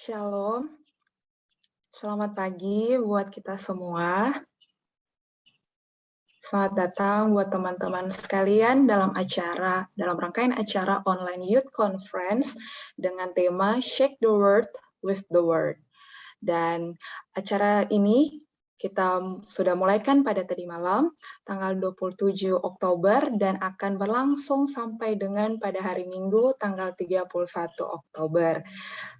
Shalom, selamat pagi buat kita semua. Selamat datang buat teman-teman sekalian dalam rangkaian acara online Youth Conference dengan tema Shake the World with the Word. Dan acara ini kita sudah mulaikan pada tadi malam, tanggal 27 Oktober, dan akan berlangsung sampai dengan pada hari Minggu, tanggal 31 Oktober.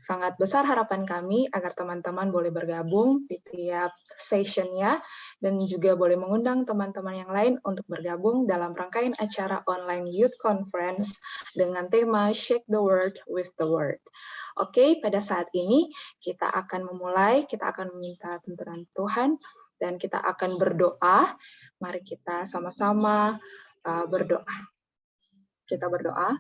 Sangat besar harapan kami agar teman-teman boleh bergabung di tiap sessionnya, dan juga boleh mengundang teman-teman yang lain untuk bergabung dalam rangkaian acara online Youth Conference dengan tema Shake the World with the Word. Oke, pada saat ini kita akan meminta tuntunan Tuhan, dan kita akan berdoa. Mari kita sama-sama berdoa. Kita berdoa.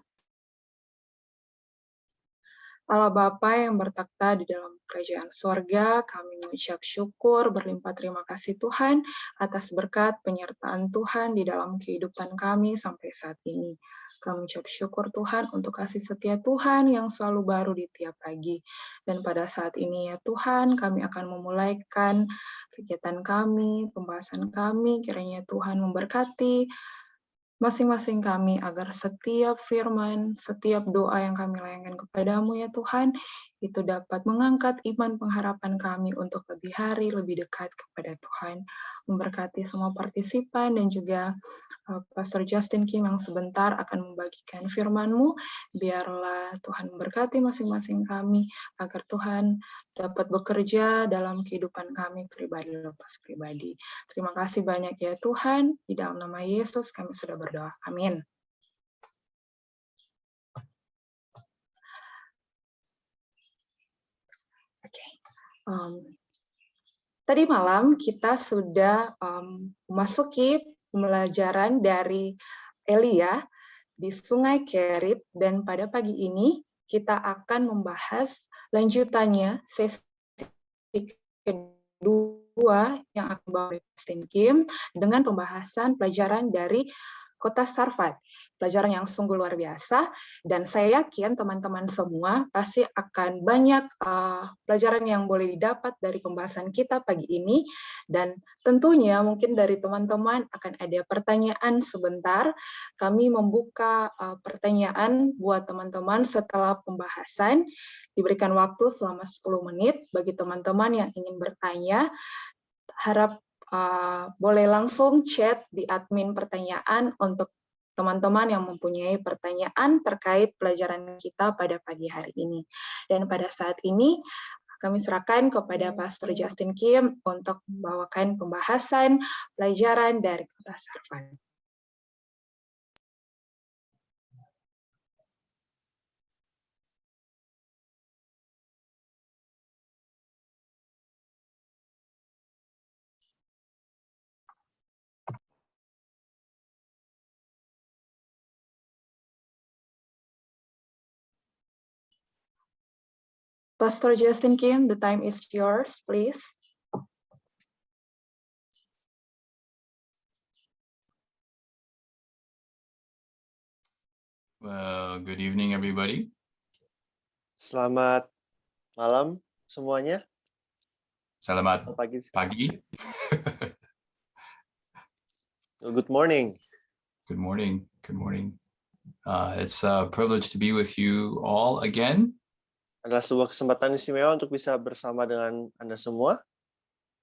Allah Bapa yang bertakhta di dalam kerajaan sorga, kami mengucap syukur, berlimpah terima kasih Tuhan atas berkat penyertaan Tuhan di dalam kehidupan kami sampai saat ini. Kami mengucap syukur Tuhan untuk kasih setia Tuhan yang selalu baru di tiap pagi. Dan pada saat ini ya Tuhan, kami akan memulaikan kegiatan kami, pembahasan kami, kiranya Tuhan memberkati masing-masing kami agar setiap firman, setiap doa yang kami layangkan kepadamu ya Tuhan, itu dapat mengangkat iman pengharapan kami untuk lebih hari, lebih dekat kepada Tuhan. Memberkati semua partisipan dan juga Pastor Justin Kim yang sebentar akan membagikan firman-Mu. Biarlah Tuhan memberkati masing-masing kami agar Tuhan dapat bekerja dalam kehidupan kami pribadi lepas pribadi. Terima kasih banyak ya Tuhan. Di dalam nama Yesus kami sudah berdoa. Amin. Oke. Tadi malam kita sudah memasuki pembelajaran dari Elia di Sungai Kerit, dan pada pagi ini kita akan membahas lanjutannya sesi kedua yang akan dibawa oleh Justin Kim dengan pembahasan pelajaran dari Kota Sarfat. Pelajaran yang sungguh luar biasa, dan saya yakin teman-teman semua pasti akan banyak pelajaran yang boleh didapat dari pembahasan kita pagi ini, dan tentunya mungkin dari teman-teman akan ada pertanyaan sebentar. Kami membuka pertanyaan buat teman-teman setelah pembahasan. Diberikan waktu selama 10 menit bagi teman-teman yang ingin bertanya. Harap boleh langsung chat di admin pertanyaan untuk teman-teman yang mempunyai pertanyaan terkait pelajaran kita pada pagi hari ini. Dan pada saat ini, kami serahkan kepada Pastor Justin Kim untuk membawakan pembahasan pelajaran dari Kota Sarfat. Pastor Justin Kim, the time is yours, please. Well, good evening, everybody. Selamat malam semuanya. Selamat Pagi. pagi. Good morning. Good morning. Good morning. It's a privilege to be with you all again. Adalah sebuah kesempatan istimewa untuk bisa bersama dengan Anda semua.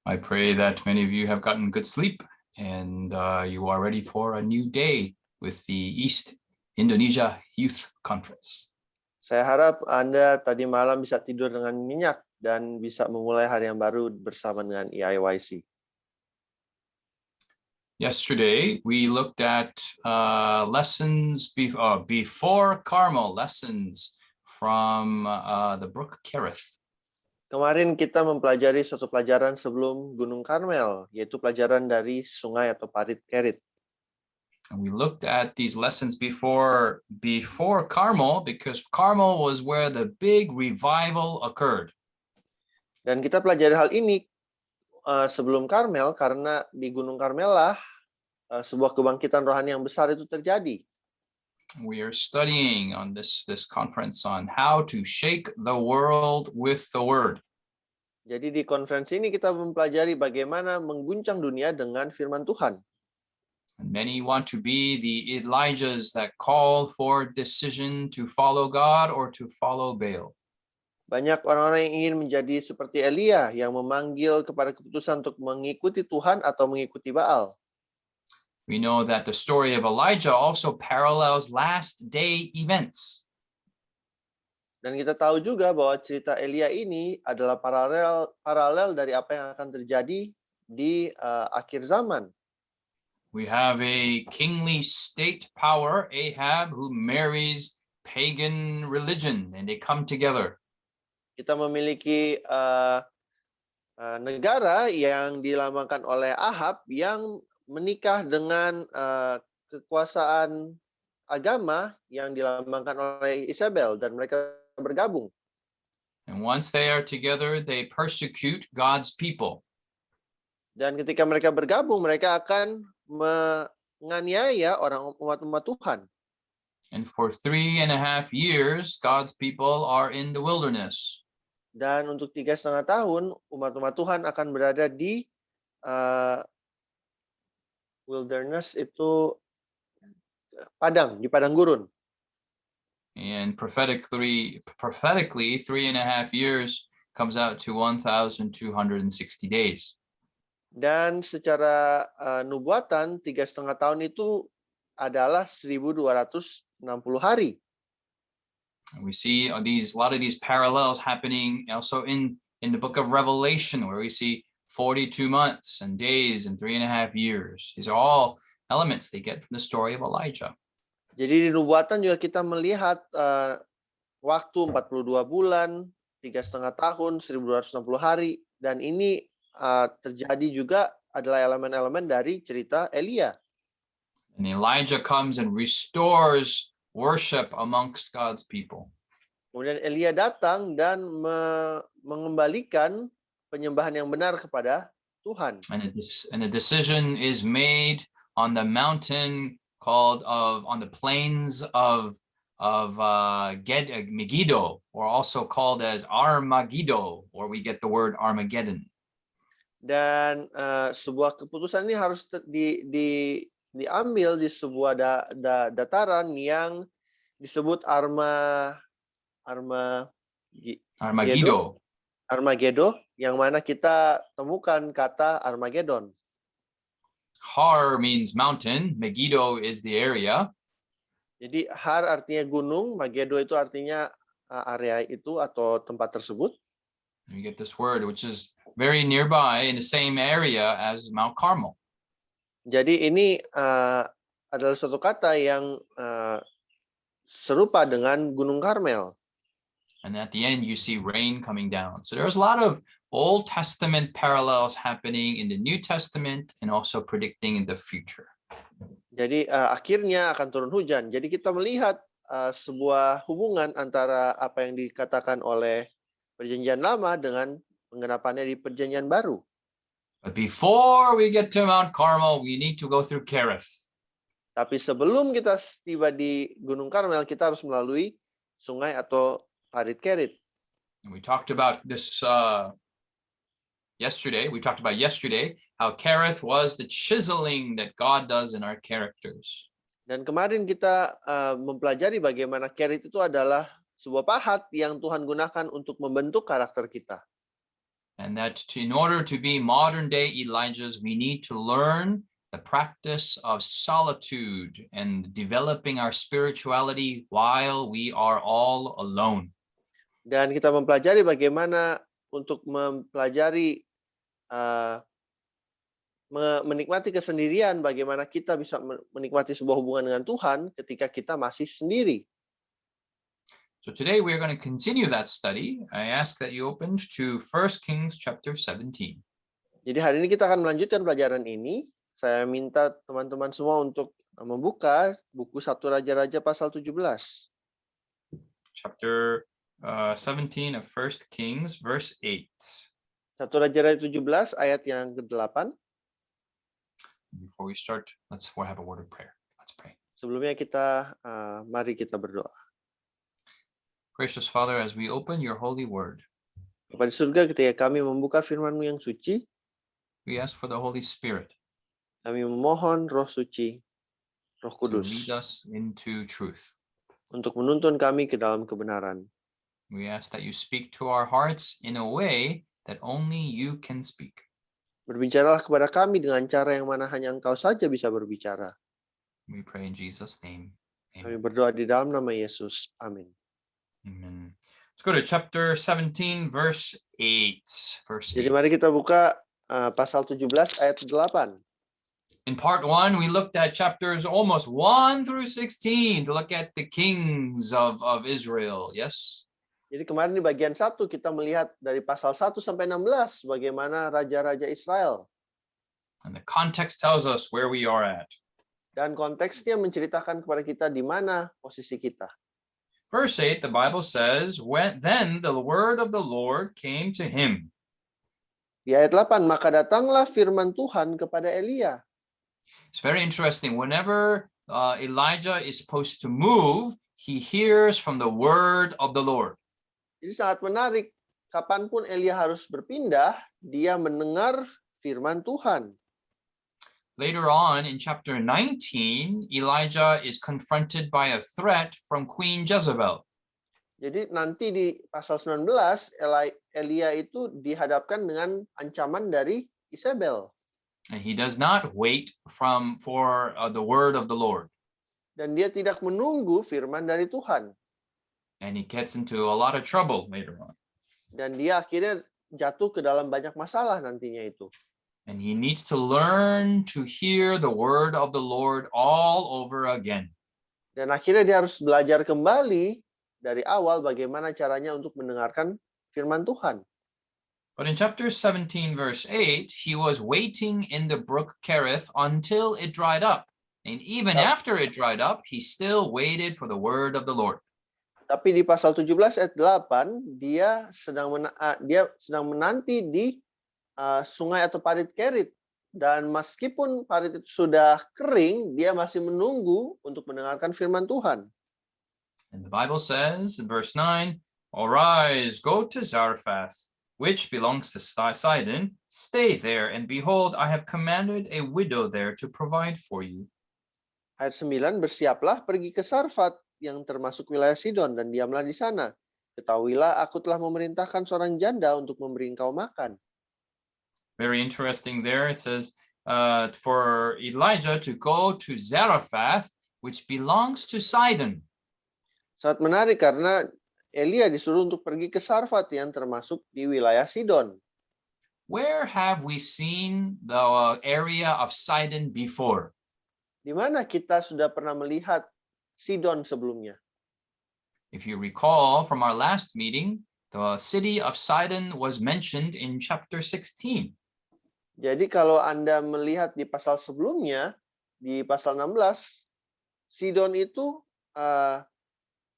I pray that many of you have gotten good sleep and you are ready for a new day with the East Indonesia Youth Conference. Saya harap Anda tadi malam bisa tidur dengan nyenyak dan bisa memulai hari yang baru bersama dengan EIYC. Yesterday, we looked at lessons before Carmel, lessons from the Brook Kerith. Kemarin kita mempelajari suatu pelajaran sebelum Gunung Karmel, yaitu pelajaran dari sungai atau parit Kerit. And we looked at these lessons before Carmel because Carmel was where the big revival occurred. Dan kita pelajari hal ini sebelum Karmel karena di Gunung Karmel lah sebuah kebangkitan rohani yang besar itu terjadi. We are studying on this conference on how to shake the world with the word. Jadi di konferensi ini kita mempelajari bagaimana mengguncang dunia dengan firman Tuhan. And many want to be the Elijahs that call for decision to follow God or to follow Baal. Banyak orang-orang yang ingin menjadi seperti Elia yang memanggil kepada keputusan untuk mengikuti Tuhan atau mengikuti Baal. We know that the story of Elijah also parallels last day events. Dan kita tahu juga bahwa cerita Elia ini adalah paralel dari apa yang akan terjadi di akhir zaman. We have a kingly state power, Ahab, who marries pagan religion, and they come together. Kita memiliki negara yang dilambangkan oleh Ahab yang menikah dengan kekuasaan agama yang dilambangkan oleh Isabel dan mereka bergabung. And once they are together, they persecute God's people. Dan ketika mereka bergabung, mereka akan menganiaya umat Tuhan. And for 3.5 years, God's people are in the wilderness. Dan untuk 3,5 tahun, umat Tuhan akan berada di wilderness itu di padang gurun. And prophetically, 3.5 years comes out to 1,260 days. Dan secara nubuatan 3,5 tahun itu adalah 1.260 hari. And we see a lot of these parallels happening also in the book of Revelation, where we see 42 months and days and 3.5 years. These are all elements they get from the story of Elijah. Jadi di nubuatan juga kita melihat waktu 42 bulan, 3,5 tahun, 1.260 hari, dan ini terjadi juga adalah elemen-elemen dari cerita Elia. And Elijah comes and restores worship amongst God's people. Kemudian Elia datang dan mengembalikan penyembahan yang benar kepada Tuhan. And a decision is made on the mountain on the plains of Megiddo, or also called as Armageddon, or we get the word Armageddon. Dan sebuah keputusan ini harus diambil di sebuah dataran yang disebut Armageddon, yang mana kita temukan kata Armageddon. Har means mountain, Megiddo is the area. Jadi Har artinya gunung, Megiddo itu artinya area itu atau tempat tersebut. And we get this word, which is very nearby in the same area as Mount Carmel. Jadi ini adalah suatu kata yang serupa dengan Gunung Karmel. And at the end, you see rain coming down. So there's a lot of Old Testament parallels happening in the New Testament and also predicting in the future. Jadi akhirnya akan turun hujan. Jadi kita melihat sebuah hubungan antara apa yang dikatakan oleh Perjanjian Lama dengan penggenapannya di Perjanjian Baru. But before we get to Mount Carmel, we need to go through Kerith. Tapi sebelum kita tiba di Gunung Karmel, kita harus melalui sungai atau parit Kerith. And we talked about this yesterday. We talked about yesterday how Kerith was the chiseling that God does in our characters. Dan kemarin kita mempelajari bagaimana Kerith itu adalah sebuah pahat yang Tuhan gunakan untuk membentuk karakter kita. And that in order to be modern day Elijahs, we need to learn the practice of solitude and developing our spirituality while we are all alone. Dan kita mempelajari bagaimana untuk mempelajari menikmati kesendirian, bagaimana kita bisa menikmati sebuah hubungan dengan Tuhan ketika kita masih sendiri. So today we're going to continue that study. I ask that you open to 1 Kings chapter 17. Jadi hari ini kita akan melanjutkan pelajaran ini. Saya minta teman-teman semua untuk membuka buku 1 Raja-Raja pasal 17. Chapter 17 of 1 Kings, verse 8. 1 Raja-Raja 17 ayat yang ke-8. Before we start, let's have a word of prayer. Let's pray. Sebelumnya mari kita berdoa. Gracious Father, as we open your holy word, Bapa di surga, ketika kami membuka firman-Mu yang suci, we ask for the Holy Spirit kami memohon Roh Suci, Roh to Kudus, lead us into truth. untuk menuntun kami ke dalam kebenaran. We ask that you speak to our hearts in a way that only you can speak. Berbicaralah kepada kami dengan cara yang mana hanya Engkau saja bisa berbicara. We pray in Jesus' name. Kami Amen. berdoa di dalam nama Yesus. Amin. Amen. Let's go to chapter 17, verse 8. Jadi mari kita buka pasal 17 ayat 8. In part 1, we looked at chapters almost 1 through 16 to look at the kings of Israel. Yes? Jadi kemarin di bagian 1 kita melihat dari pasal 1 sampai 16 bagaimana raja-raja Israel. And the context tells us where we are at. Dan konteksnya menceritakan kepada kita di mana posisi kita. Verse 8, the Bible says, then the word of the Lord came to him. Di ayat 8, maka datanglah firman Tuhan kepada Elia. It's very interesting. Whenever Elijah is supposed to move, he hears from the word of the Lord. Jadi sangat menarik. Kapanpun Elia harus berpindah, dia mendengar firman Tuhan. Later on in chapter 19, Elijah is confronted by a threat from Queen Jezebel. Jadi nanti di pasal 19, Elia itu dihadapkan dengan ancaman dari Isabel. And he does not wait for the word of the Lord. Dan dia tidak menunggu firman dari Tuhan. And he gets into a lot of trouble later on. Dan dia akhirnya jatuh ke dalam banyak masalah nantinya itu. And he needs to learn to hear the word of the Lord all over again. Dan akhirnya dia harus belajar kembali dari awal bagaimana caranya untuk mendengarkan firman Tuhan. But in chapter 17, verse 8, he was waiting in the brook Kerith until it dried up. And even after it dried up, he still waited for the word of the Lord. Tapi di pasal 17 ayat 8, dia sedang menanti di sungai atau parit Kerit. Dan meskipun parit itu sudah kering, dia masih menunggu untuk mendengarkan firman Tuhan. And the Bible says in verse 9, arise, go to Zarephath, which belongs to Sidon. Stay there, and behold, I have commanded a widow there to provide for you. Ayat 9, bersiaplah pergi ke Sarfat yang termasuk wilayah Sidon, dan diamlah di sana. Ketahuilah, aku telah memerintahkan seorang janda untuk memberi engkau makan. Very interesting there. It says for Elijah to go to Zarephath, which belongs to Sidon. Sangat menarik karena Elia disuruh untuk pergi ke Sarfat yang termasuk di wilayah Sidon. Where have we seen the area of Sidon before? Di mana kita sudah pernah melihat Sidon sebelumnya? If you recall from our last meeting, the city of Sidon was mentioned in chapter 16. Jadi kalau Anda melihat di pasal sebelumnya, di pasal 16, Sidon itu,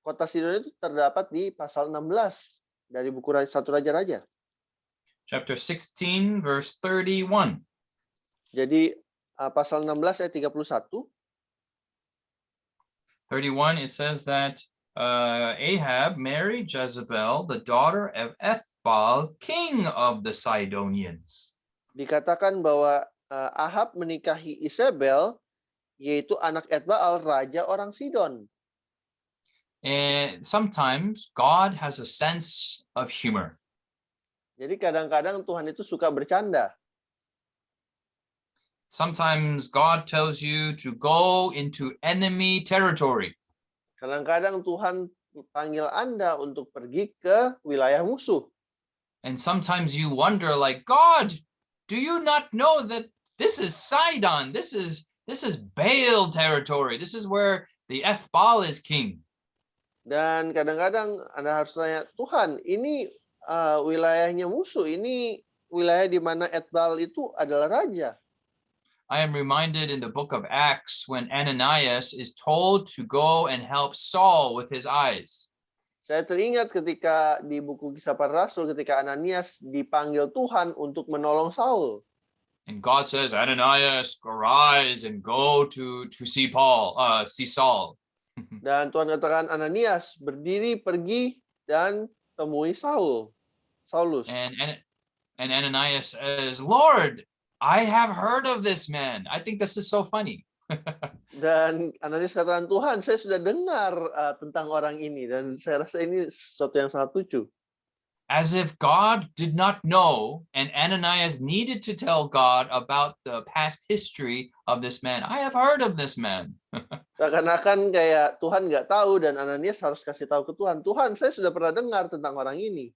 kota Sidon itu terdapat di pasal 16 dari buku 1 Raja-Raja. Chapter 16, verse 31. Jadi pasal 16 ayat 31. 31, it says that Ahab married Jezebel, the daughter of Ethbaal, king of the Sidonians. Dikatakan bahwa Ahab menikahi Isabel, yaitu anak Ethbaal, raja orang Sidon. And sometimes God has a sense of humor. Jadi kadang-kadang Tuhan itu suka bercanda. Sometimes God tells you to go into enemy territory. Kadang-kadang Tuhan panggil Anda untuk pergi ke wilayah musuh. And sometimes you wonder, like, God, do you not know that this is Sidon? This is Baal territory. This is where the Ethbaal is king. Dan kadang-kadang Anda harus tanya, Tuhan, ini wilayahnya musuh. Ini wilayah di mana Ethbaal itu adalah raja. I am reminded in the book of Acts when Ananias is told to go and help Saul with his eyes. Saya teringat ketika di buku Kisah Para Rasul, ketika Ananias dipanggil Tuhan untuk menolong Saul. And God says, Ananias, arise and go to see Saul. Dan Tuhan katakan, Ananias, berdiri, pergi, dan temui Saulus. And Ananias says, Lord, I have heard of this man. I think this is so funny. Dan Ananias katakan, Tuhan, saya sudah dengar tentang orang ini. Dan saya rasa ini sesuatu yang sangat lucu. As if God did not know, and Ananias needed to tell God about the past history of this man. I have heard of this man. Seakan-akan kayak Tuhan nggak tahu, dan Ananias harus kasih tahu ke Tuhan. Tuhan, saya sudah pernah dengar tentang orang ini.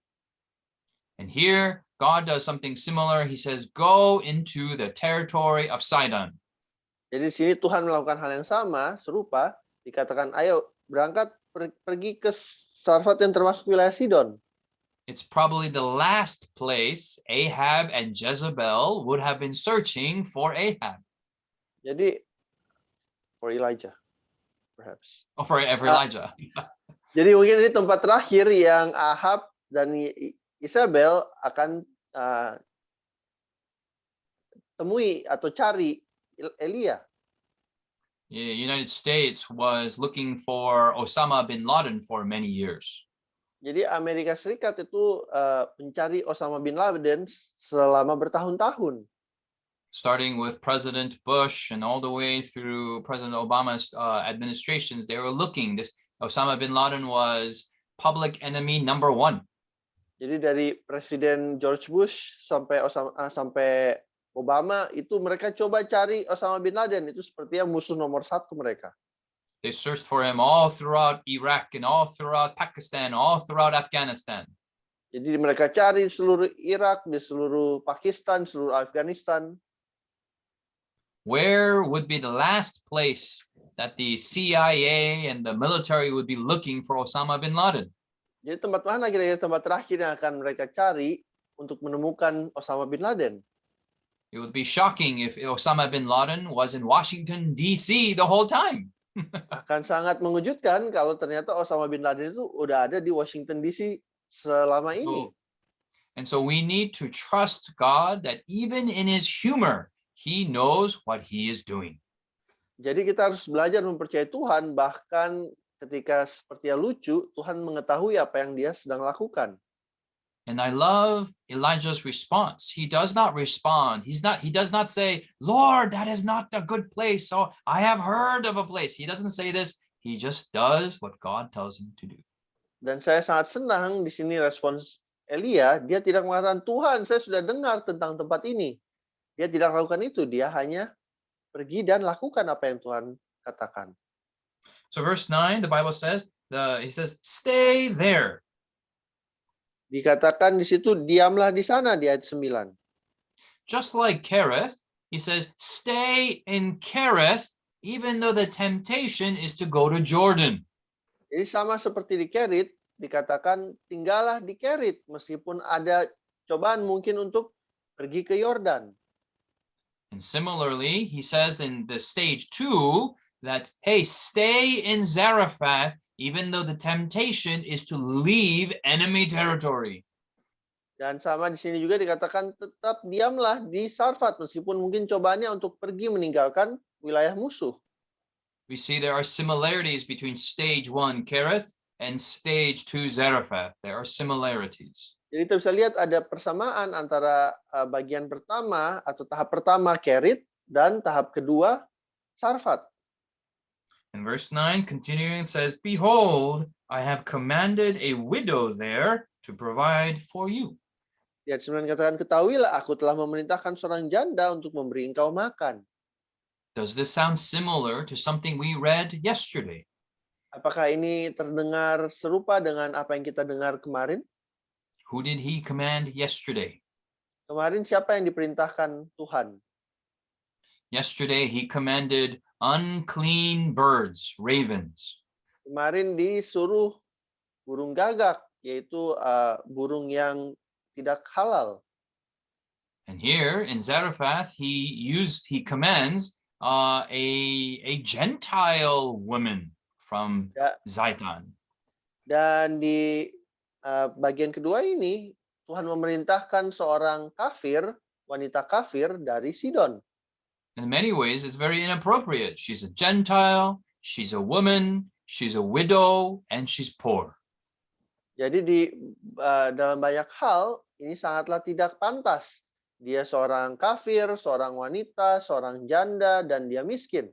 And here, God does something similar. He says, go into the territory of Sidon. Jadi di sini Tuhan melakukan hal yang sama, serupa. Dikatakan, ayo berangkat pergi ke Sarfat yang termasuk wilayah Sidon. It's probably the last place Ahab and Jezebel would have been searching for Ahab. Jadi for Elijah, perhaps. Oh, for Elijah. Jadi mungkin ini tempat terakhir yang Ahab dan Isabel akan temui atau cari Elia. Yeah, United States was looking for Osama bin Laden for many years. Jadi Amerika Serikat itu mencari Osama bin Laden selama bertahun-tahun. Starting with President Bush and all the way through President Obama's administrations, they were looking. This Osama bin Laden was public enemy number one. Jadi dari Presiden George Bush sampai Obama itu mereka coba cari Osama bin Laden, itu sepertinya musuh nomor satu mereka. They searched for him all throughout Iraq and all throughout Pakistan, all throughout Afghanistan. Jadi mereka cari seluruh Irak, di seluruh Pakistan, seluruh Afghanistan. Where would be the last place that the CIA and the military would be looking for Osama bin Laden? Jadi tempat mana kira-kira tempat terakhir yang akan mereka cari untuk menemukan Osama bin Laden? It would be shocking if Osama bin Laden was in Washington, D.C. the whole time. Akan sangat mengejutkan kalau ternyata Osama bin Laden itu udah ada di Washington DC selama ini. And so we need to trust God that even in his humor, he knows what he is doing. Jadi kita harus belajar mempercayai Tuhan, bahkan ketika sepertinya lucu, Tuhan mengetahui apa yang dia sedang lakukan. And I love Elijah's response. He does not respond. He does not say, Lord, that is not a good place. So I have heard of a place. He doesn't say this. He just does what God tells him to do. Dan saya sangat senang di sini respons Elia, dia tidak mengatakan, Tuhan, saya sudah dengar tentang tempat ini. Dia tidak lakukan itu, dia hanya pergi dan lakukan apa yang Tuhan katakan. So verse 9, the Bible says, he says, stay there. Dikatakan di situ, diamlah di sana, di ayat 9. Just like Kerith, he says, stay in Kerith, even though the temptation is to go to Jordan. Jadi sama seperti di Kerit, dikatakan tinggallah di Kerit, meskipun ada cobaan mungkin untuk pergi ke Yordan. And similarly, he says in the stage 2 that, hey, stay in Zarephath, even though the temptation is to leave enemy territory. Dan sama di sini juga dikatakan tetap diamlah di Sarfat, meskipun mungkin cobaannya untuk pergi meninggalkan wilayah musuh. We see there are similarities between stage 1 Kerith and stage 2 Zarephath. There are similarities. Jadi kita bisa lihat ada persamaan antara bagian pertama atau tahap pertama Kerit dan tahap kedua Sarfat. And verse 9 continuing says, behold, I have commanded a widow there to provide for you. Di ayat 9 katakan, ketahuilah aku telah memerintahkan seorang janda untuk memberi engkau makan. Does this sound similar to something we read yesterday? Apakah ini terdengar serupa dengan apa yang kita dengar kemarin? Who did he command yesterday? Kemarin siapa yang diperintahkan Tuhan? Yesterday he commanded unclean birds, ravens. Kemarin disuruh burung gagak, yaitu burung yang tidak halal. And here in Zarephath he commands a Gentile woman from Zaitan. Dan di bagian kedua ini Tuhan memerintahkan seorang kafir, wanita kafir dari Sidon. In many ways, it's very inappropriate. She's a Gentile, she's a woman, she's a widow, and she's poor. Jadi dalam banyak hal, ini sangatlah tidak pantas. Dia seorang kafir, seorang wanita, seorang janda, dan dia miskin.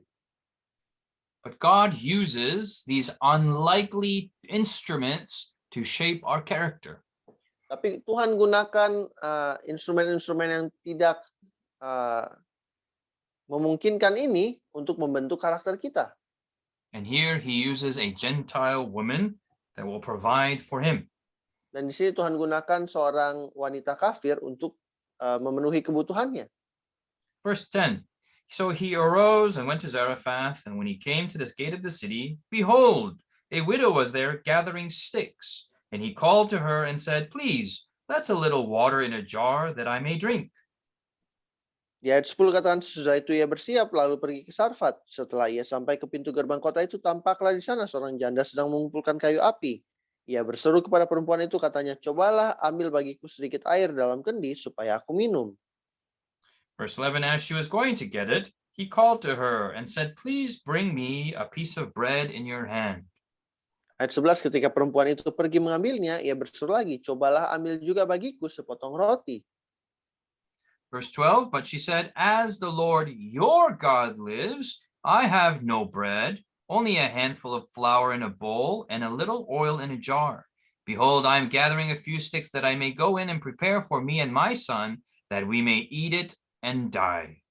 But God uses these unlikely instruments to shape our character. Tapi Tuhan gunakan instrumen-instrumen yang tidak memungkinkan ini untuk membentuk karakter kita. And here he uses a Gentile woman that will provide for him. Dan di sini Tuhan gunakan seorang wanita kafir untuk memenuhi kebutuhannya. Verse 10. So he arose and went to Zarephath, and when he came to the gate of the city, behold, a widow was there gathering sticks. And he called to her and said, please, let a little water in a jar that I may drink. Di ayat 10 katakan, sesudah itu ia bersiap lalu pergi ke Sarfat. Setelah ia sampai ke pintu gerbang kota itu, tampaklah di sana seorang janda sedang mengumpulkan kayu api. Ia berseru kepada perempuan itu, katanya, cobalah ambil bagiku sedikit air dalam kendi supaya aku minum. Verse 11, as she was going to get it, he called to her and said, please bring me a piece of bread in your hand. Ayat 11, ketika perempuan itu pergi mengambilnya, ia berseru lagi, cobalah ambil juga bagiku sepotong roti. Verse 12, but she said, as the Lord your God lives, I have no bread, only a handful of flour in a bowl and a little oil in a jar. Behold, I am gathering a few sticks that I may go in and prepare for me and my son, that we may eat it and die.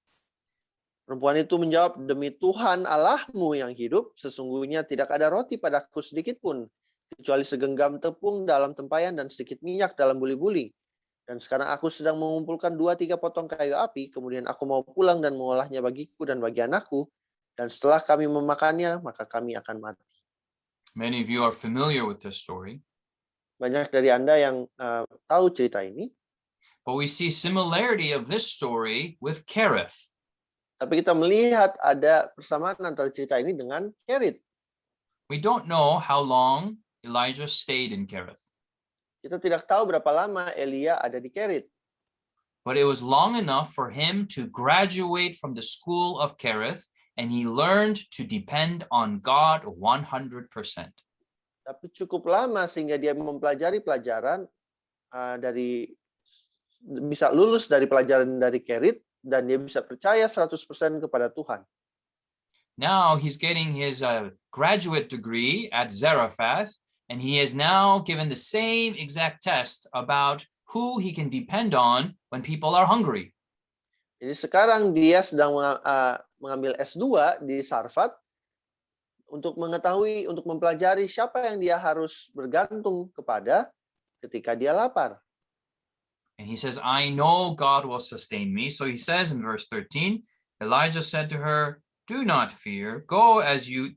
Perempuan itu menjawab, demi Tuhan Allahmu yang hidup, sesungguhnya tidak ada roti padaku sedikit pun, kecuali segenggam tepung dalam tempayan dan sedikit minyak dalam buli-buli. Dan sekarang aku sedang mengumpulkan 2-3 potong kayu api, kemudian aku mau pulang dan mengolahnya bagiku dan bagi anakku, dan setelah kami memakannya, maka kami akan mati. Many of you are familiar with this story, Banyak dari Anda yang tahu cerita ini, but we see similarity of this story with Kerith. tapi kita melihat ada persamaan antara cerita ini dengan Kerit. We don't know how long Elijah stayed in Kerith, Kita tidak tahu berapa lama Elia ada di Kerit. but it was long enough for him to graduate from the school of Kerith, and he learned to depend on God 100%. Tapi cukup lama sehingga dia mempelajari pelajaran bisa lulus dari pelajaran dari Kerit, dan dia bisa percaya 100% kepada Tuhan. Now he's getting his graduate degree at Zarephath, and he is now given the same exact test about who he can depend on when people are hungry. Jadi sekarang dia sedang mengambil S2 di Sarfat untuk mengetahui, untuk mempelajari siapa yang dia harus bergantung kepada ketika dia lapar. And he says, I know God will sustain me. So he says in verse 13, Elijah said to her, do not fear, go as you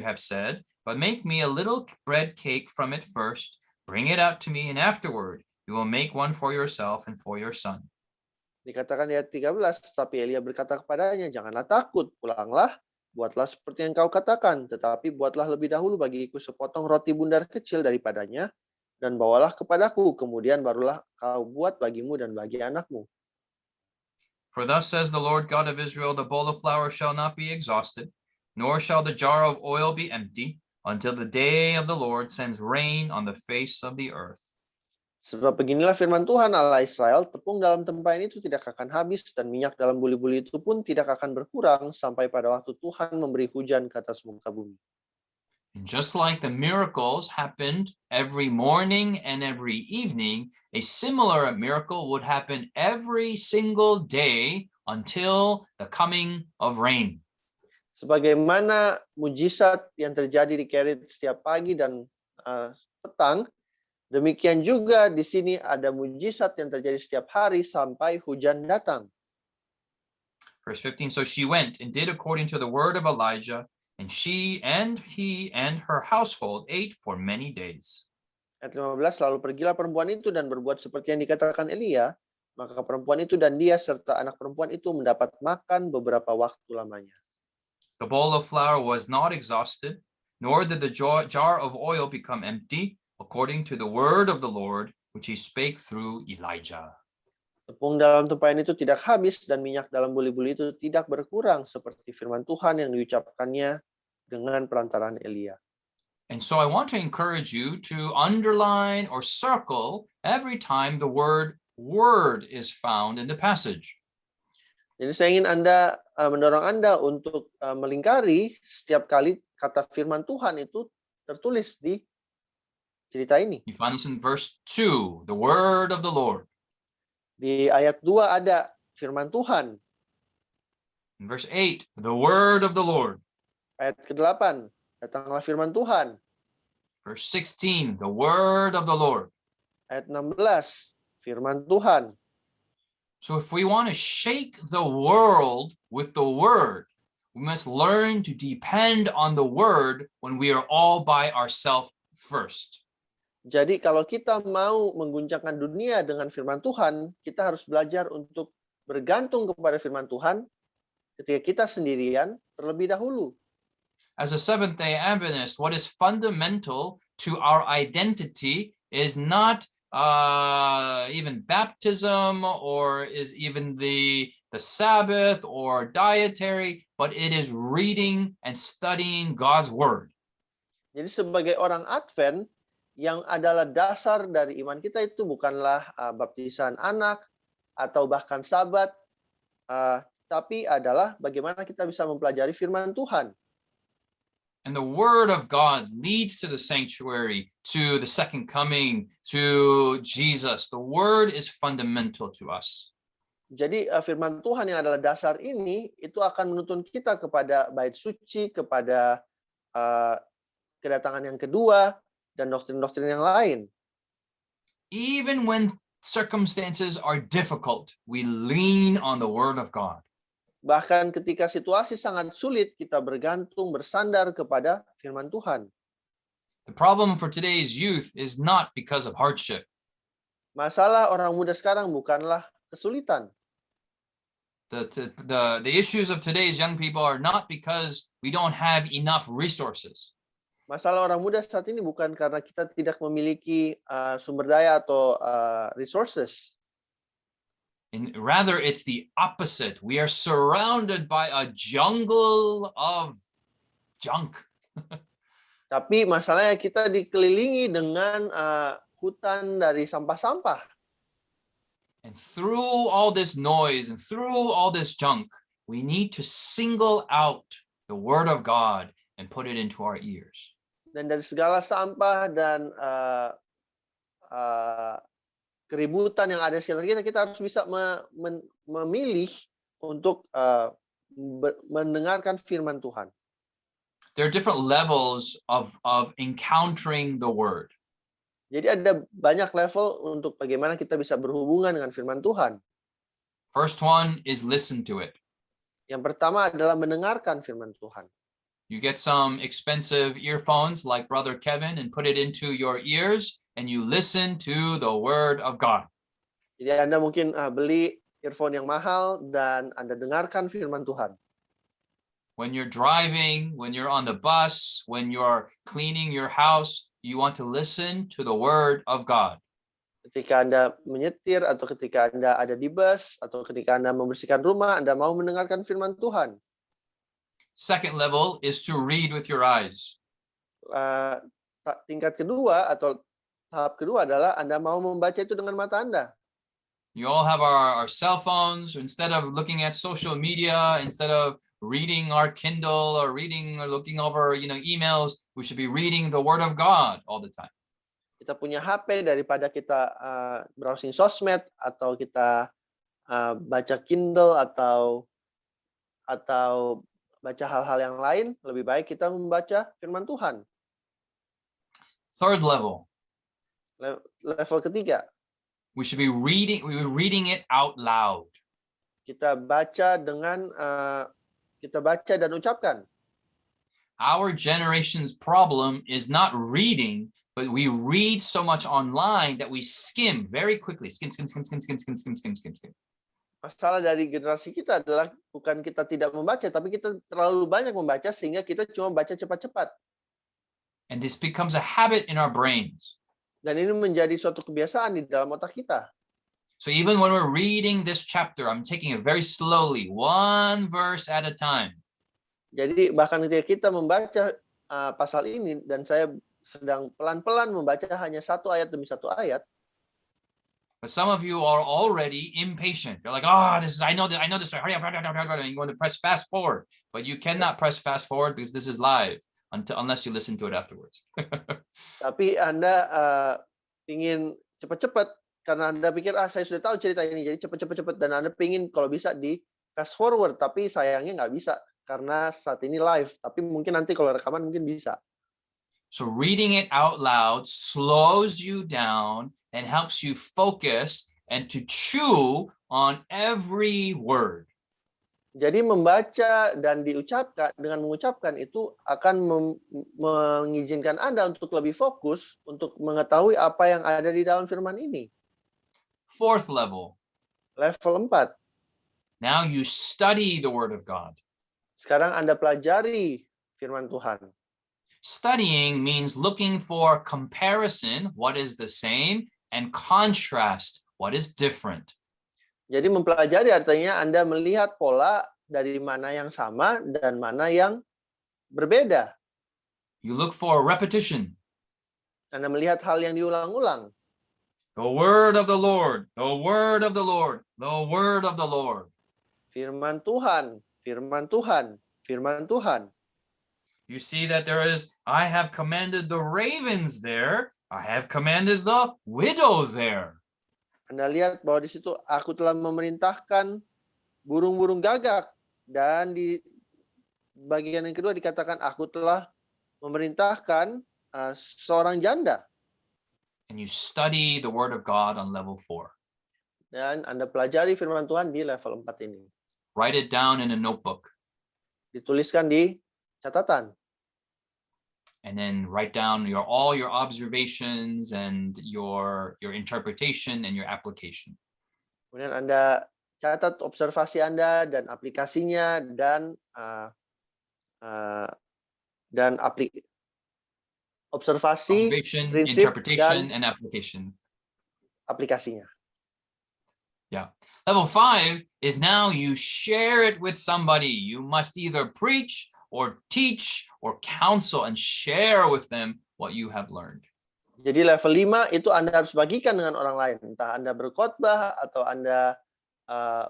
have said, but make me a little bread cake from it first, bring it out to me, and afterward you will make one for yourself and for your son. Dikatakan di ayat 13, tapi Elia berkata kepadanya, janganlah takut, pulanglah, buatlah seperti yang kau katakan, tetapi buatlah lebih dahulu bagiku sepotong roti bundar kecil daripadanya, dan bawalah kepadaku, kemudian barulah kau buat bagimu dan bagi anakmu. For thus says the Lord God of Israel, the bowl of flour shall not be exhausted, nor shall the jar of oil be empty, until the day of the Lord sends rain on the face of the earth. Sebab beginilah firman Tuhan Allah Israel, tepung dalam tempayan itu tidak akan habis, dan minyak dalam buli-buli itu pun tidak akan berkurang, sampai pada waktu Tuhan memberi hujan ke atas muka bumi. And just like the miracles happened every morning and every evening, a similar miracle would happen every single day until the coming of rain. Sebagaimana mujizat yang terjadi di Kerit setiap pagi dan petang, demikian juga di sini ada mujizat yang terjadi setiap hari sampai hujan datang. Verse 15, so she went and did according to the word of Elijah, and she and he and her household ate for many days. Ayat 15, lalu pergilah perempuan itu dan berbuat seperti yang dikatakan Elia, maka perempuan itu dan dia serta anak perempuan itu mendapat makan beberapa waktu lamanya. The bowl of flour was not exhausted, nor did the jar of oil become empty, according to the word of the Lord, which he spake through Elijah. Tepung dalam tempayan itu tidak habis, dan minyak dalam buli-buli itu tidak berkurang, seperti firman Tuhan yang diucapkannya dengan perantaraan Elia. And so I want to encourage you to underline or circle every time the word is found in the passage. Jadi saya ingin mendorong Anda untuk melingkari setiap kali kata firman Tuhan itu tertulis di cerita ini. You find this in verse 2, the word of the Lord. Di ayat 2 ada firman Tuhan. In verse 8, the word of the Lord. Ayat ke-8, datanglah firman Tuhan. Verse 16, the word of the Lord. Ayat 16, firman Tuhan. So if we want to shake the world with the word, we must learn to depend on the word when we are all by ourselves first. Jadi kalau kita mau mengguncangkan dunia dengan firman Tuhan, kita harus belajar untuk bergantung kepada firman Tuhan ketika kita sendirian terlebih dahulu. As a Seventh-day Adventist, what is fundamental to our identity is not even baptism or is even the Sabbath or dietary, but it is reading and studying God's word. Jadi sebagai orang Advent, yang adalah dasar dari iman kita itu bukanlah baptisan anak atau bahkan Sabat, tapi adalah bagaimana kita bisa mempelajari firman Tuhan. And the word of God leads to the sanctuary, to the second coming, to Jesus. The word is fundamental to us. Jadi firman Tuhan yang adalah dasar ini itu akan menuntun kita kepada bait suci, kepada kedatangan yang kedua dan doktrin-doktrin yang lain. Even when circumstances are difficult, we lean on the word of God. Bahkan ketika situasi sangat sulit, kita bergantung, bersandar kepada firman Tuhan. The problem for today's youth is not because of hardship. Masalah orang muda sekarang bukanlah kesulitan. The issues of today's young people are not because we don't have enough resources. Masalah orang muda saat ini bukan karena kita tidak memiliki sumber daya atau resources. Rather, it's the opposite. We are surrounded by a jungle of junk. Tapi masalahnya kita dikelilingi dengan hutan dari sampah-sampah. And through all this noise and through all this junk, we need to single out the word of God and put it into our ears. Dan dari segala sampah dan keributan yang ada di sekitar kita, kita harus bisa memilih untuk mendengarkan firman Tuhan. There are different levels of encountering the word. Jadi ada banyak level untuk bagaimana kita bisa berhubungan dengan firman Tuhan. First one is listen to it. Yang pertama adalah mendengarkan firman Tuhan. You get some expensive earphones like Brother Kevin and put it into your ears and you listen to the word of God. Jadi Anda mungkin beli earphone yang mahal dan Anda dengarkan firman Tuhan. When you're driving, when you're on the bus, when you're cleaning your house, you want to listen to the word of God. Ketika Anda menyetir atau ketika Anda ada di bus atau ketika Anda membersihkan rumah, Anda mau mendengarkan firman Tuhan. Second level is to read with your eyes. Tingkat kedua atau tahap kedua adalah Anda mau membaca itu dengan mata Anda. You all have our cell phones. Instead of looking at social media, instead of reading our Kindle or reading or looking over, emails, we should be reading the word of God all the time. Kita punya HP daripada kita browsing sosmed atau kita baca Kindle atau baca hal-hal yang lain, lebih baik kita membaca firman Tuhan. Third level. Level ketiga. We should be reading it out loud. Kita baca dan ucapkan. Our generation's problem is not reading, but we read so much online that we skim very quickly. Skim. Masalah dari generasi kita adalah bukan kita tidak membaca, tapi kita terlalu banyak membaca sehingga kita cuma baca cepat-cepat. And this becomes a habit in our brains. Dan ini menjadi suatu kebiasaan di dalam otak kita. So even when we're reading this chapter, I'm taking it very slowly, one verse at a time. Jadi bahkan ketika kita membaca pasal ini dan saya sedang pelan-pelan membaca hanya satu ayat demi satu ayat. But some of you are already impatient. You're like, I know this story. Hurry up. And you want to press fast forward, but you cannot press fast forward because this is live unless you listen to it afterwards. Tapi Anda ingin cepat-cepat karena Anda pikir saya sudah tahu cerita ini, jadi cepat dan Anda ingin kalau bisa di fast forward, tapi sayangnya nggak bisa karena saat ini live. Tapi mungkin nanti kalau rekaman mungkin bisa. So reading it out loud slows you down and helps you focus and to chew on every word. Jadi membaca dan diucapkan dengan mengucapkan itu akan mengizinkan Anda untuk lebih fokus untuk mengetahui apa yang ada di dalam firman ini. Fourth level. Level 4. Now you study the word of God. Sekarang Anda pelajari firman Tuhan. Studying means looking for comparison, what is the same, and contrast, what is different. Jadi mempelajari artinya Anda melihat pola dari mana yang sama dan mana yang berbeda. You look for repetition. Anda melihat hal yang diulang-ulang. The word of the Lord, the word of the Lord, the word of the Lord. Firman Tuhan, firman Tuhan, firman Tuhan. You see that there is, I have commanded the ravens there, I have commanded the widow there. Anda lihat bahwa di situ aku telah memerintahkan burung-burung gagak, dan di bagian yang kedua dikatakan aku telah memerintahkan seorang janda. And you study the word of God on level 4. Dan Anda pelajari firman Tuhan di level 4 ini. Write it down in a notebook. Dituliskan di catatan. And then write down all your observations and your interpretation and your application. Kemudian Anda catat observasi Anda dan aplikasinya dan observasi, Observation, prinsip, interpretation, dan and application. aplikasinya. Yeah. Level 5 is now you share it with somebody. You must either preach or teach or counsel and share with them what you have learned. Jadi level 5 itu Anda harus bagikan dengan orang lain. Entah Anda berkhotbah atau Anda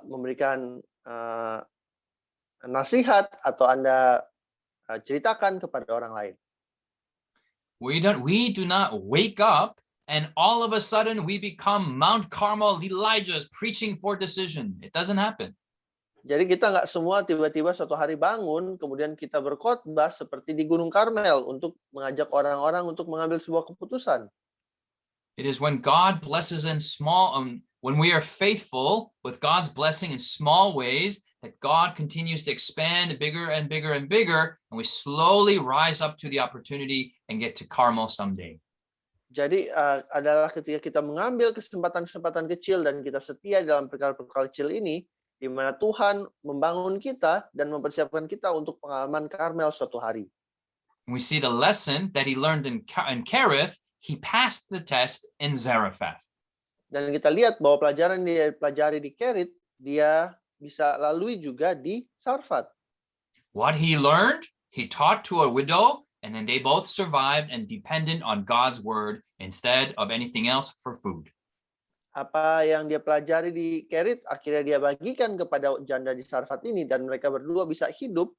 memberikan nasihat atau Anda ceritakan kepada orang lain. We do not wake up and all of a sudden we become Mount Carmel Elijah's preaching for decision. It doesn't happen. Jadi kita nggak semua tiba-tiba suatu hari bangun, kemudian kita berkhotbah seperti di Gunung Karmel untuk mengajak orang-orang untuk mengambil sebuah keputusan. It is when God blesses in small, when we are faithful with God's blessing in small ways, that God continues to expand bigger and bigger and bigger, and we slowly rise up to the opportunity and get to Carmel someday. Jadi adalah ketika kita mengambil kesempatan-kesempatan kecil dan kita setia dalam perkara-perkara kecil ini, di mana Tuhan membangun kita dan mempersiapkan kita untuk pengalaman Karmel suatu hari. We see the lesson that he learned in Kerith, he passed the test in Zarephath. Dan kita lihat bahwa pelajaran yang dia pelajari di Kerith, dia bisa lalui juga di Sarfat. What he learned, he taught to a widow, and then they both survived and dependent on God's word instead of anything else for food. Apa yang dia pelajari di Kerith, akhirnya dia bagikan kepada janda di Sarfat ini, dan mereka berdua bisa hidup,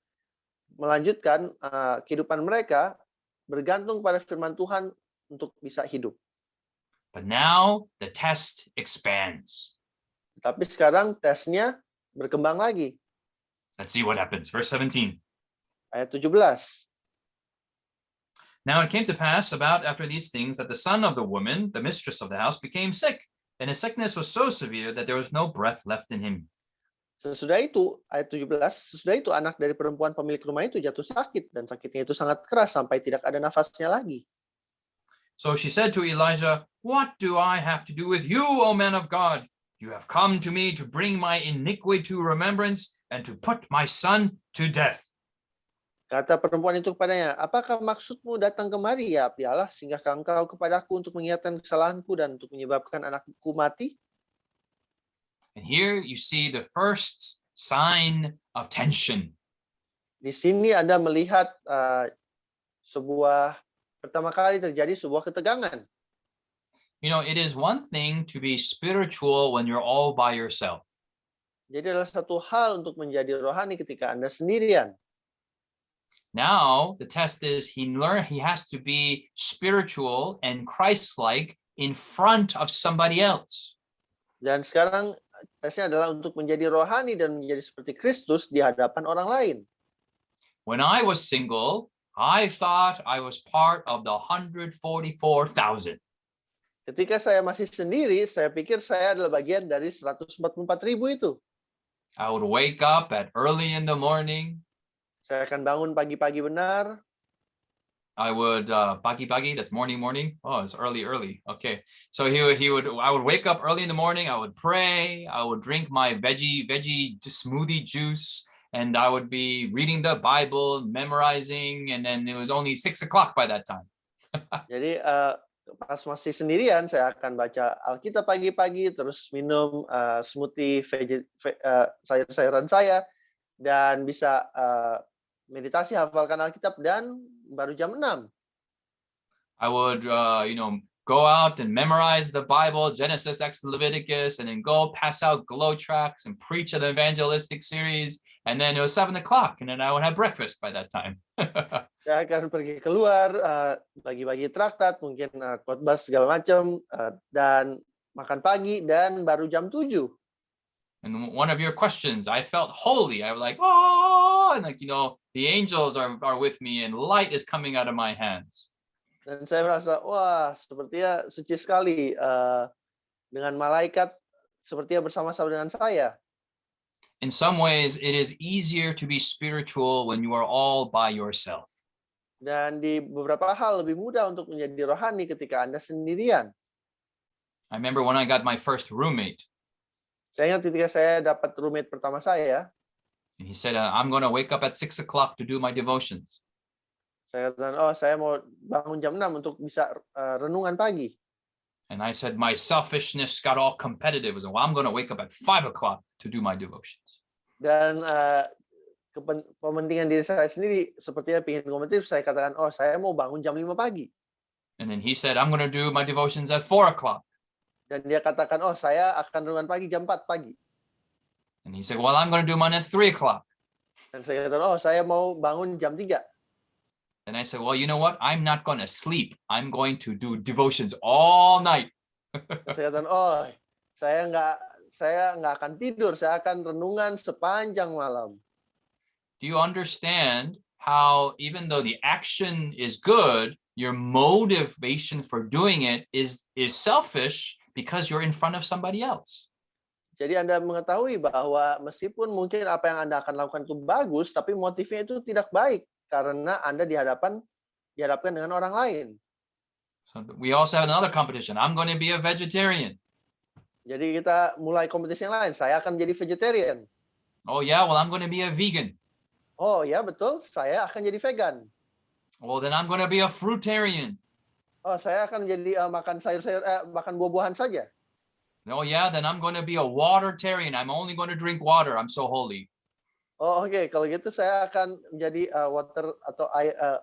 melanjutkan kehidupan mereka, bergantung pada firman Tuhan untuk bisa hidup. But now the test expands. Tapi sekarang tesnya berkembang lagi. Let's see what happens. Verse 17. Ayat 17. Now it came to pass about after these things that the son of the woman, the mistress of the house, became sick. And his sickness was so severe that there was no breath left in him. Sesudah itu, ayat 17, sesudah itu anak dari perempuan pemilik rumah itu jatuh sakit, dan sakitnya itu sangat keras sampai tidak ada nafasnya lagi. So she said to Elijah, "What do I have to do with you, O man of God? You have come to me to bring my iniquity to remembrance and to put my son to death." Kata perempuan itu kepadanya, apakah maksudmu datang kemari, ya abdi Allah, sehingga engkau kepadaku untuk mengingatkan kesalahanku dan untuk menyebabkan anakku mati? And here you see the first sign of tension. Di sini Anda melihat pertama kali terjadi sebuah ketegangan. You know, it is one thing to be spiritual when you're all by yourself. Jadi adalah satu hal untuk menjadi rohani ketika Anda sendirian. Now the test is he has to be spiritual and Christ-like in front of somebody else. Dan sekarang tesnya adalah untuk menjadi rohani dan menjadi seperti Kristus di hadapan orang lain. When I was single, I thought I was part of the 144,000. Ketika saya masih sendiri, saya pikir saya adalah bagian dari 144,000 itu. I would wake up at early in the morning. Saya akan bangun pagi-pagi benar. I would pagi-pagi, that's morning. Oh, it's early. Okay. So I would wake up early in the morning, I would pray, I would drink my veggie smoothie juice, and I would be reading the Bible, memorizing, and then it was only 6 o'clock by that time. Jadi pas masih sendirian saya akan baca Alkitab pagi-pagi, terus minum smoothie sayur-sayuran saya, dan bisa meditasi, hafalkan Alkitab, dan baru jam 6. I would go out and memorize the Bible, Genesis, Exodus, Leviticus, and then go pass out glow tracts and preach an evangelistic series. And then it was 7 o'clock, and then I would have breakfast by that time. Saya akan pergi keluar, bagi-bagi traktat, mungkin khotbah segala macam, dan makan pagi, dan baru jam 7. And one of your questions, I felt holy. I was like, oh, and the angels are with me, and light is coming out of my hands. Dan saya merasa, wah, sepertinya suci sekali, dengan malaikat sepertinya bersama-sama dengan saya. In some ways, it is easier to be spiritual when you are all by yourself. Dan di beberapa hal lebih mudah untuk menjadi rohani ketika Anda sendirian. I remember when I got my first roommate. Saya ingat ketika saya dapat roommate pertama saya. And he said, I'm going to wake up at 6 o'clock to do my devotions. Saya katakan, saya mau bangun jam 6 untuk bisa renungan pagi. And I said, my selfishness got all competitive. I was like, well, I'm going to wake up at 5 o'clock to do my devotions. Dan kepentingan diri saya sendiri sepertinya ingin kompetitif. Saya katakan, saya mau bangun jam 5 pagi. And then he said, I'm going to do my devotions at 4 o'clock. Dan dia katakan, saya akan renungan pagi jam 4 pagi. And he said, well, I'm going to do mine at 3 o'clock. Dan saya katakan, saya mau bangun jam 3. And I said, well, you know what? I'm not going to sleep. I'm going to do devotions all night. Saya katakan, saya nggak akan tidur. Saya akan renungan sepanjang malam. Do you understand how even though the action is good, your motivation for doing it is selfish because you're in front of somebody else? Jadi Anda mengetahui bahwa meskipun mungkin apa yang Anda akan lakukan itu bagus, tapi motifnya itu tidak baik karena Anda dihadapkan dengan orang lain. So we also have another competition. I'm going to be a vegetarian. Jadi kita mulai kompetisi yang lain. Saya akan menjadi vegetarian. Oh yeah, well I'm going to be a vegan. Oh ya betul, saya akan jadi vegan. Well then I'm going to be a fruitarian. Saya akan menjadi makan sayur-sayur, makan buah-buahan saja. Oh yeah, then I'm going to be a watertarian. I'm only going to drink water. I'm so holy. Oke. Kalau gitu saya akan menjadi water atau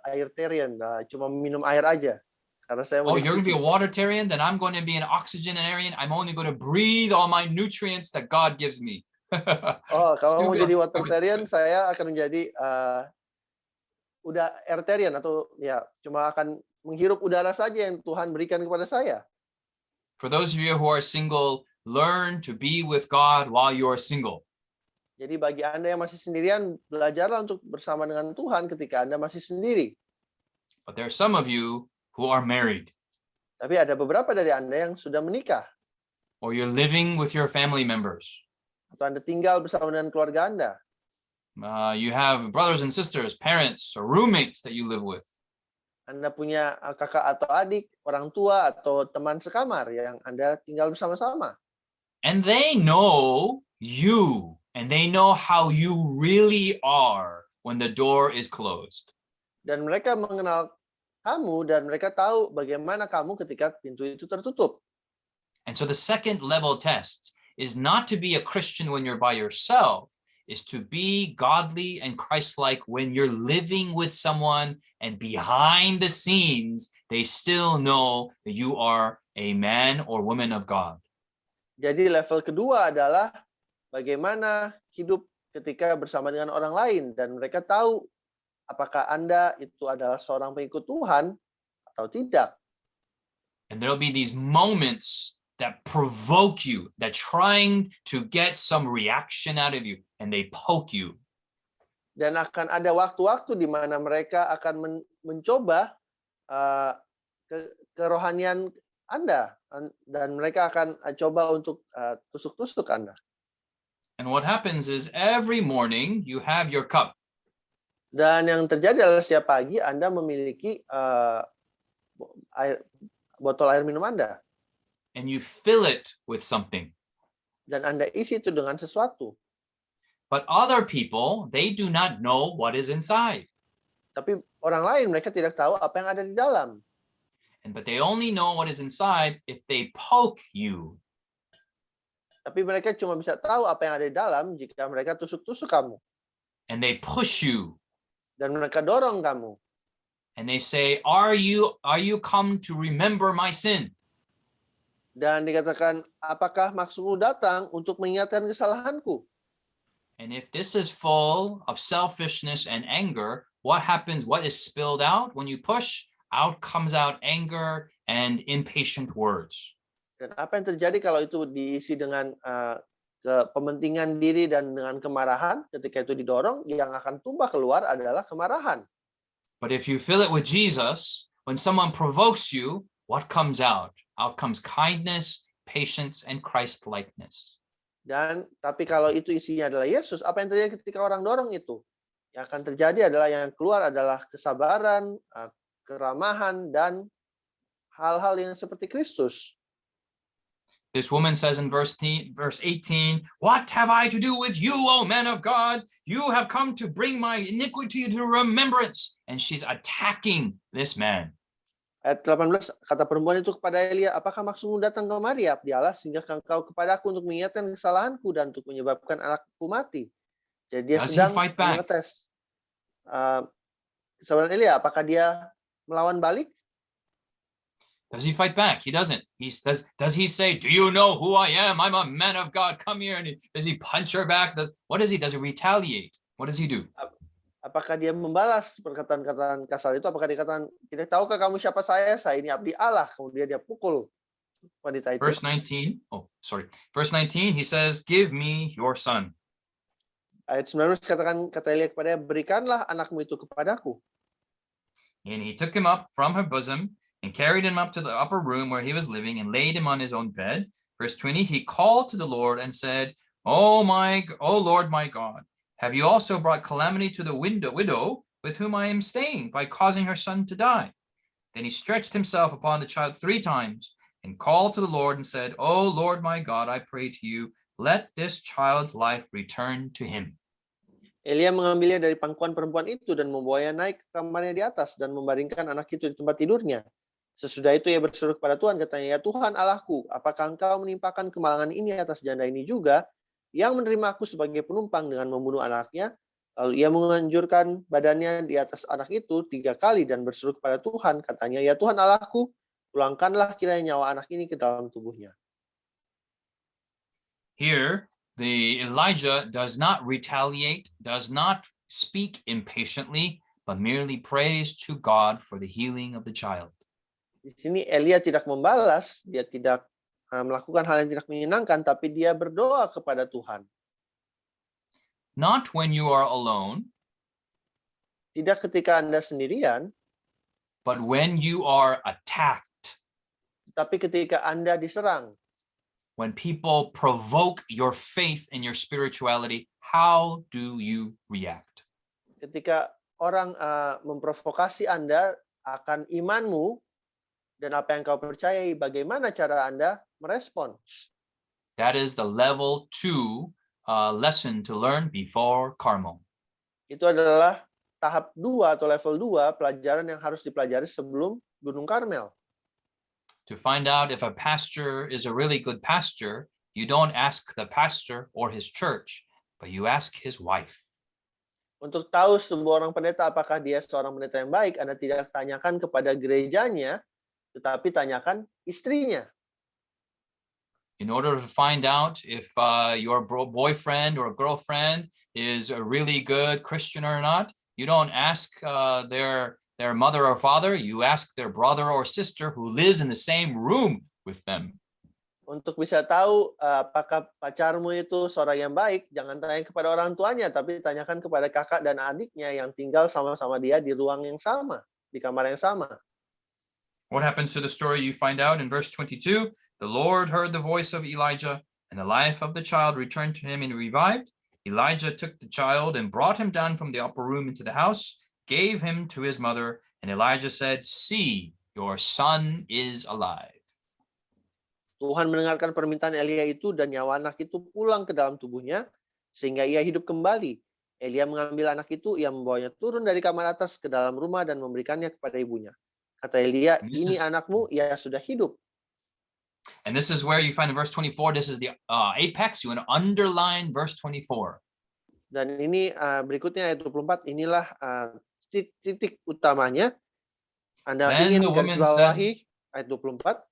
airtarian, cuma minum air aja. Karena saya you're going to be a watertarian? Then I'm going to be an oxygenarian. I'm only going to breathe all my nutrients that God gives me. Kalau mau jadi watertarian, saya akan menjadi airtarian atau ya cuma akan menghirup udara saja yang Tuhan berikan kepada saya. For those of you who are single, learn to be with God while you are single. Jadi bagi Anda yang masih sendirian, belajarlah untuk bersama dengan Tuhan ketika Anda masih sendiri. But there are some of you who are married. Tapi ada beberapa dari Anda yang sudah menikah. Or you're living with your family members. Atau Anda tinggal bersama dengan keluarga Anda. You have brothers and sisters, parents, or roommates that you live with. Anda punya kakak atau adik, orang tua atau teman sekamar yang Anda tinggal bersama-sama. And they know you, and they know how you really are when the door is closed. Dan mereka mengenal kamu dan mereka tahu bagaimana kamu ketika pintu itu tertutup. And so the second level test is not to be a Christian when you're by yourself, is to be godly and Christ-like when you're living with someone and behind the scenes, they still know that you are a man or woman of God. Jadi level kedua adalah bagaimana hidup ketika bersama dengan orang lain dan mereka tahu apakah Anda itu adalah seorang pengikut Tuhan atau tidak. And there'll be these moments that provoke you, that trying to get some reaction out of you, and they poke you. Dan akan ada waktu-waktu di mana mereka akan mencoba kerohanian Anda, dan mereka akan coba untuk tusuk-tusuk Anda. And what happens is every morning you have your cup. Dan yang terjadi adalah setiap pagi Anda memiliki botol air minum Anda. and you fill it with something. Dan Anda isi itu dengan sesuatu. But other people, they do not know what is inside. Tapi orang lain mereka tidak tahu apa yang ada di dalam. But they only know what is inside if they poke you. Tapi mereka cuma bisa tahu apa yang ada di dalam jika mereka tusuk-tusuk kamu. And they push you. Dan mereka dorong kamu. And they say, are you come to remember my sin? Dan dikatakan, apakah maksudmu datang untuk mengingatkan kesalahanku? And if this is full of selfishness and anger, what happens? What is spilled out when you push? Out comes out anger and impatient words. Dan apa yang terjadi kalau itu diisi dengan kepentingan diri dan dengan kemarahan? Ketika itu didorong, yang akan tumpah keluar adalah kemarahan. But if you fill it with Jesus, when someone provokes you, what comes out? Out comes kindness, patience, and Christ-likeness. Dan tapi kalau itu isinya adalah Yesus, apa yang terjadi ketika orang dorong itu? Yang akan terjadi adalah yang keluar adalah kesabaran, keramahan, dan hal-hal yang seperti Kristus. This woman says in verse 18, what have I to do with you, O man of God? You have come to bring my iniquity to remembrance. And she's attacking this man. Ayat 18, kata perempuan itu kepada Elia, apakah maksudmu datang kemari, abdi Allah, sehingga engkau kepadaku untuk mengingatkan kesalahanku dan untuk menyebabkan anakku mati? Jadi dia sedang mengetes kesabaran Elia. Apakah dia melawan balik? Does he fight back? He doesn't. Does he say, do you know who I am? I'm a man of God. Come here. And does he punch her back? What does he? Does he retaliate? What does he do? Apakah dia membalas perkataan-perkataan kasar itu? Apakah dia katakan, tidak tahukah kamu siapa saya? Saya ini abdi Allah. Kemudian dia pukul wanita itu. Verse 19, Verse 19, he says, give me your son. Ayat 19 kata Elia kepadanya, berikanlah anakmu itu kepadaku. And he took him up from her bosom and carried him up to the upper room where he was living and laid him on his own bed. Verse 20, he called to the Lord and said, Oh Lord, my God, have you also brought calamity to the widow with whom I am staying by causing her son to die? Then he stretched himself upon the child 3 times and called to the Lord and said, Oh Lord, my God, I pray to you, let this child's life return to him. Elia mengambilnya dari pangkuan perempuan itu dan membawanya naik ke kamarnya di atas dan membaringkan anak itu di tempat tidurnya. Sesudah itu ia berseru kepada Tuhan, katanya, ya Tuhan Allahku, apakah engkau menimpakan kemalangan ini atas janda ini juga, yang menerima aku sebagai penumpang dengan membunuh anaknya? Lalu ia menganjurkan badannya di atas anak itu 3 kali dan berseru kepada Tuhan, katanya, ya Tuhan Allahku, pulangkanlah kiranya nyawa anak ini ke dalam tubuhnya. Here, the Elijah does not retaliate, does not speak impatiently, but merely prays to God for the healing of the child. Di sini Elia tidak membalas, dia tidak melakukan hal yang tidak menyenangkan, tapi dia berdoa kepada Tuhan. Not when you are alone, tidak ketika Anda sendirian, but when you are attacked. Tapi ketika Anda diserang. When people provoke your faith in your spirituality, how do you react? Ketika orang memprovokasi Anda akan imanmu dan apa yang kau percayai, bagaimana cara Anda merespon? That is the level 2 lesson to learn before Carmel. Itu adalah tahap 2 atau level 2 pelajaran yang harus dipelajari sebelum Gunung Karmel. To find out if a pastor is a really good pastor, you don't ask the pastor or his church, but you ask his wife. Untuk tahu sebuah orang pendeta apakah dia seorang pendeta yang baik, Anda tidak tanyakan kepada gerejanya, tetapi tanyakan istrinya. In order to find out if your boyfriend or girlfriend is a really good Christian or not, you don't ask their mother or father, you ask their brother or sister who lives in the same room with them. Untuk bisa tahu apakah pacarmu itu seorang yang baik, jangan tanya kepada orang tuanya, tapi tanyakan kepada kakak dan adiknya yang tinggal sama-sama dia di ruang yang sama, di kamar yang sama. What happens to the story? You find out in verse 22, the Lord heard the voice of Elijah, and the life of the child returned to him and revived. Elijah took the child and brought him down from the upper room into the house, gave him to his mother, and Elijah said, "See, your son is alive." Tuhan mendengarkan permintaan Elia itu dan nyawa anak itu pulang ke dalam tubuhnya sehingga ia hidup kembali. Elia mengambil anak itu, ia membawanya turun dari kamar atas ke dalam rumah dan memberikannya kepada ibunya. Kata Elia, "Ini anakmu, ia sudah hidup." And this is where you find in verse 24, this is the apex. You want to underline verse 24. Dan ini berikutnya ayat 24, inilah titik utamanya. Anda Then ingin the garis woman bawahi ayat 24.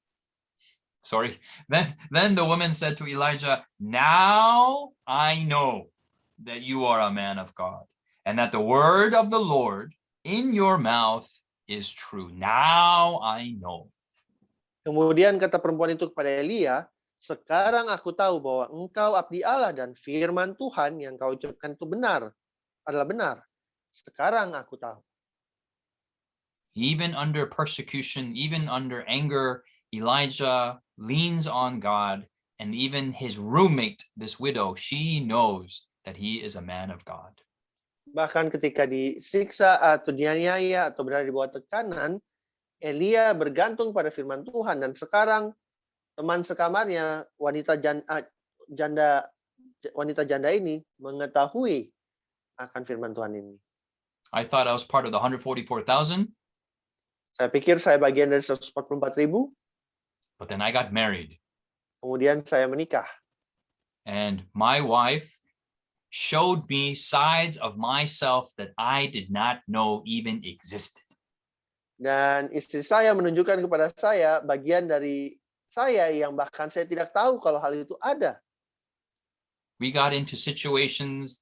Sorry. Then the woman said to Elijah, "Now I know that you are a man of God, and that the word of the Lord in your mouth is true. Now I know." Kemudian kata perempuan itu kepada Elia, "Sekarang aku tahu bahwa engkau abdi Allah dan firman Tuhan yang kau ucapkan itu adalah benar. Sekarang aku tahu." Even under persecution, even under anger, Elijah leans on God, and even his roommate, this widow, she knows that he is a man of God. Bahkan ketika disiksa atau dianiaya atau berada di bawah tekanan, Elia bergantung pada firman Tuhan, dan sekarang teman sekamarnya wanita janda ini mengetahui akan firman Tuhan ini. I thought I was part of the 144,000, Saya pikir saya bagian dari 144.000, but then I got married, kemudian saya menikah. and my wife showed me sides of myself that I did not know even existed. Dan istri saya menunjukkan kepada saya bagian dari saya yang bahkan saya tidak tahu kalau hal itu ada. We got into situations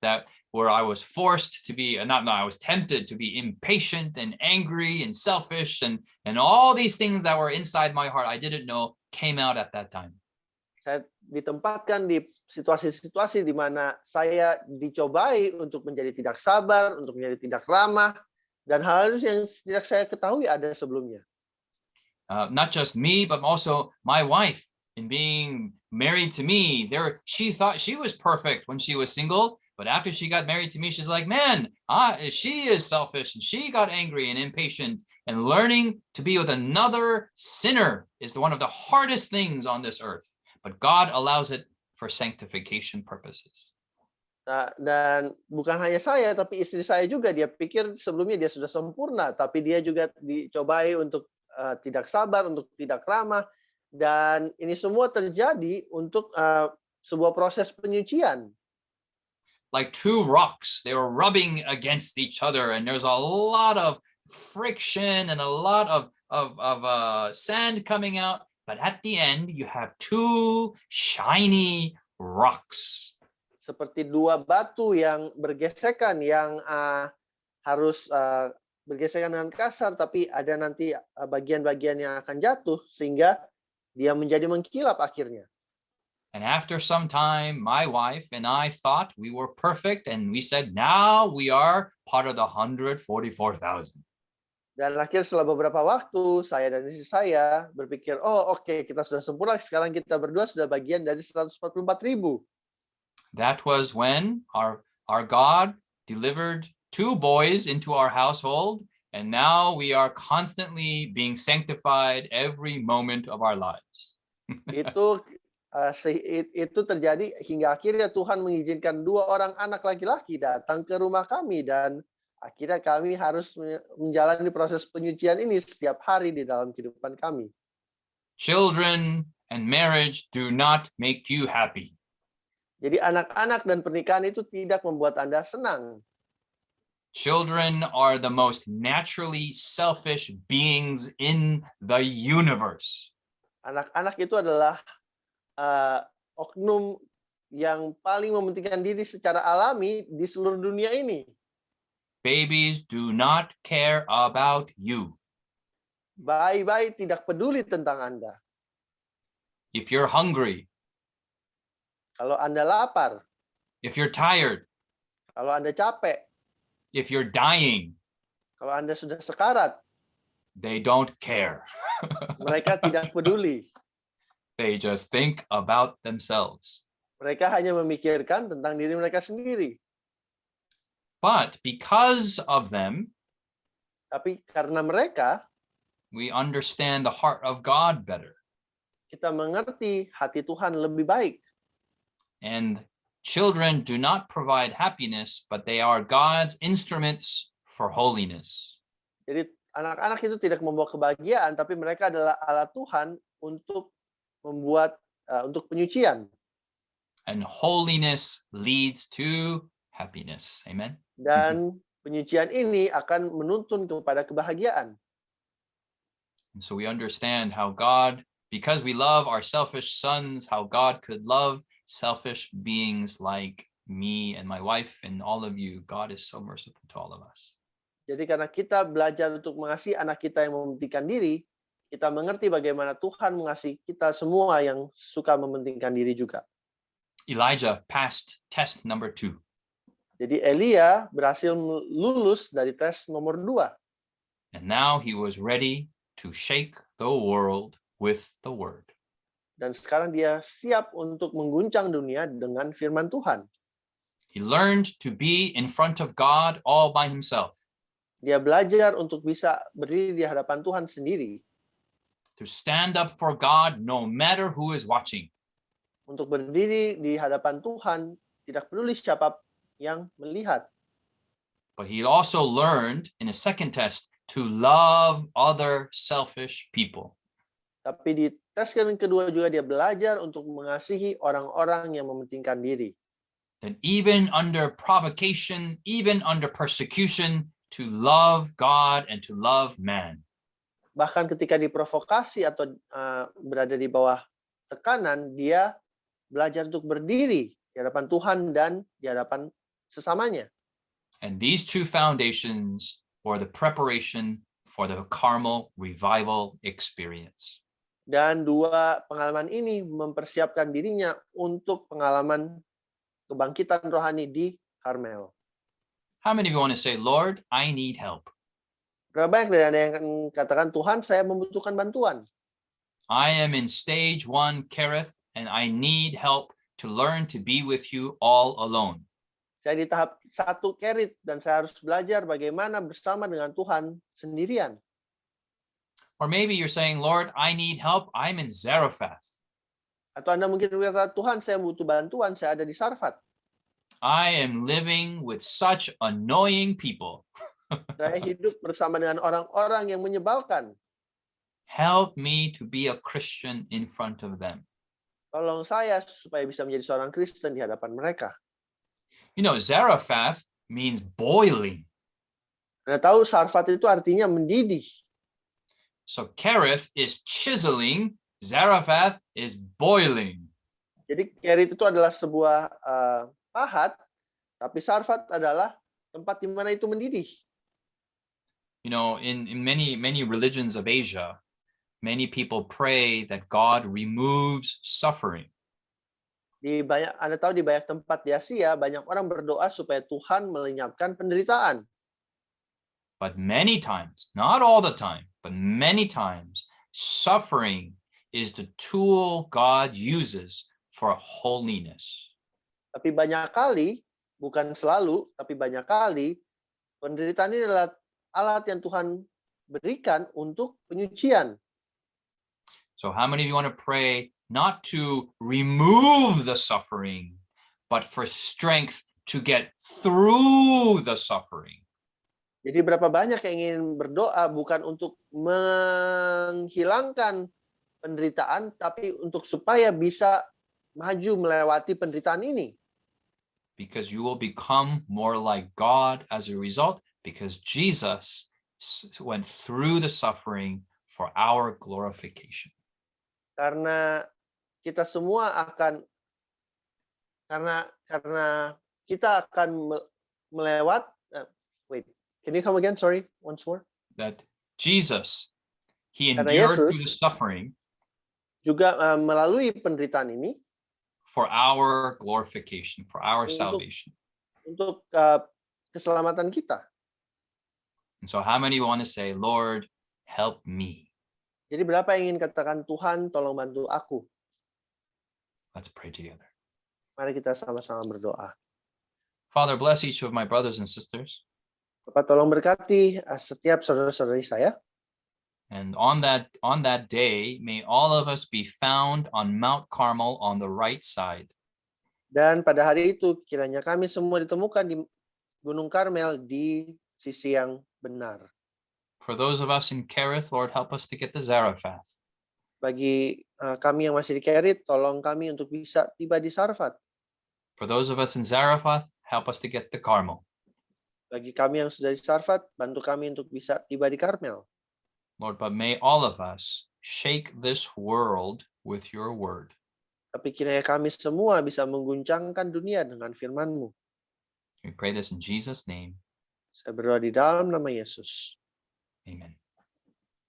where I was forced to be, I was tempted to be impatient and angry and selfish, and all these things that were inside my heart I didn't know came out at that time. Saya ditempatkan di situasi-situasi di mana saya dicobai untuk menjadi tidak sabar, untuk menjadi tidak ramah, dan hal yang tidak saya ketahui ada sebelumnya. Not just me, but also my wife. In being married to me, she thought she was perfect when she was single, but after she got married to me, she's like, "Man, she is selfish, and she got angry and impatient." And learning to be with another sinner is one of the hardest things on this earth, but God allows it for sanctification purposes. Dan bukan hanya saya, tapi istri saya juga. Dia pikir sebelumnya dia sudah sempurna, tapi dia juga dicobai untuk tidak sabar, untuk tidak ramah. Dan ini semua terjadi untuk sebuah proses penyucian. Like two rocks, they were rubbing against each other, and there's a lot of friction and a lot of sand coming out. But at the end, you have two shiny rocks. Seperti dua batu yang bergesekan, yang harus bergesekan dengan kasar, tapi ada nanti bagian-bagian yang akan jatuh sehingga dia menjadi mengkilap akhirnya. And after some time, my wife and I thought we were perfect, and we said, "Now we are part of the 144,000." Dan akhir setelah beberapa waktu, saya dan istri saya berpikir, oke, kita sudah sempurna, sekarang kita berdua sudah bagian dari 144.000. That was when our God delivered two boys into our household, and now we are constantly being sanctified every moment of our lives. Itu terjadi hingga akhirnya Tuhan mengizinkan dua orang anak laki-laki datang ke rumah kami, dan akhirnya kami harus menjalani proses penyucian ini setiap hari di dalam kehidupan kami. Children and marriage do not make you happy. Jadi anak-anak dan pernikahan itu tidak membuat Anda senang. Children are the most naturally selfish beings in the universe. Anak-anak itu adalah oknum yang paling mementingkan diri secara alami di seluruh dunia ini. Babies do not care about you. Bayi-bayi tidak peduli tentang Anda. If you're hungry, kalau Anda lapar, if you're tired, kalau Anda capek, if you're dying, kalau Anda sudah sekarat, they don't care. Mereka tidak peduli. They just think about themselves. Mereka hanya memikirkan tentang diri mereka sendiri. But because of them, Tapi karena mereka, we understand the heart of God better. kita mengerti hati Tuhan lebih baik. And children do not provide happiness, but they are God's instruments for holiness. Jadi anak-anak itu tidak membawa kebahagiaan, tapi mereka adalah alat Tuhan untuk membuat untuk penyucian. And holiness leads to happiness. Amen. Dan penyucian ini akan menuntun kepada kebahagiaan. And so we understand how God, because we love our selfish sons, how God could love selfish beings like me and my wife and all of you. God is so merciful to all of us. Jadi karena kita belajar untuk mengasihi anak kita yang mementingkan diri, kita mengerti bagaimana Tuhan mengasihi kita semua yang suka mementingkan diri juga. Elijah passed test number 2. Jadi Elia berhasil lulus dari tes nomor 2. And now he was ready to shake the world with the word. Dan sekarang dia siap untuk mengguncang dunia dengan firman Tuhan. He learned to be in front of God all by himself, Dia belajar untuk bisa berdiri di hadapan Tuhan sendiri, to stand up for God no matter who is watching. untuk berdiri di hadapan Tuhan, tidak peduli siapa yang melihat. But he also learned in a second test to love other selfish people. Tapi di tes yang kedua juga dia belajar untuk mengasihi orang-orang yang mementingkan diri. And even under provocation, even under persecution, to love God and to love man. Bahkan ketika diprovokasi atau berada di bawah tekanan, dia belajar untuk berdiri di hadapan Tuhan dan di hadapan sesamanya. And these two foundations were the preparation for the Carmel revival experience. Dan dua pengalaman ini mempersiapkan dirinya untuk pengalaman kebangkitan rohani di Karmel. How many of you want to say, Lord, I need help? Berapa banyak dari Anda yang akan katakan, Tuhan, saya membutuhkan bantuan. I am in stage 1, Kerith, and I need help to learn to be with you all alone. Saya di tahap 1 Kerit dan saya harus belajar bagaimana bersama dengan Tuhan sendirian. Or maybe you're saying, Lord, I need help. I'm in Zarephath. Atau Anda mungkin berkata, Tuhan, saya butuh bantuan, saya ada di Sarfat. I am living with such annoying people. Saya hidup bersama dengan orang-orang yang menyebalkan. Help me to be a Christian in front of them. Tolong saya supaya bisa menjadi seorang Kristen di hadapan mereka. You know, Zarephath means boiling. Anda tahu Sarfat itu artinya mendidih. So Kerith is chiseling, Zarephath is boiling. Jadi Kerit itu adalah sebuah pahat, tapi Sarfat adalah tempat di mana itu mendidih. You know, in many religions of Asia, many people pray that God removes suffering. Anda tahu di banyak tempat di Asia, banyak orang berdoa supaya Tuhan melenyapkan penderitaan. But many times, not all the time, but many times, suffering is the tool God uses for holiness. Tapi banyak kali, bukan selalu, tapi banyak kali, penderitaan ini adalah alat yang Tuhan berikan untuk penyucian. So how many of you want to pray not to remove the suffering, but for strength to get through the suffering? Jadi berapa banyak yang ingin berdoa bukan untuk menghilangkan penderitaan, tapi untuk supaya bisa maju melewati penderitaan ini. Because you will become more like God as a result, because Jesus went through the suffering for our glorification. Karena kita semua akan karena kita akan melewat wait, can you come again? Sorry, once more. That Jesus, he Karena endured Yesus through the suffering juga melalui penderitaan ini for our glorification, for our salvation. Untuk keselamatan kita. And so how many want to say, Lord, help me? Jadi berapa yang ingin katakan, Tuhan tolong bantu aku? Let's pray together. Mari kita sama-sama berdoa. Father, bless each of my brothers and sisters. Bapak tolong berkati setiap saudara-saudari saya. And on that day, may all of us be found on Mount Carmel on the right side. Dan pada hari itu kiranya kami semua ditemukan di Gunung Karmel di sisi yang benar. For those of us in Kerith, Lord, help us to get to Zarephath. Bagi kami yang masih di Kerit, tolong kami untuk bisa tiba di Sarfat. For those of us in Zarephath, help us to get to Carmel. Bagi kami yang sudah di Sarfat, bantu kami untuk bisa tiba di Karmel. Lord, but may all of us shake this world with your word. Tapi kiranya kami semua bisa mengguncangkan dunia dengan firman-Mu. We pray this in Jesus' name. Saya berdoa di dalam nama Yesus. Amen.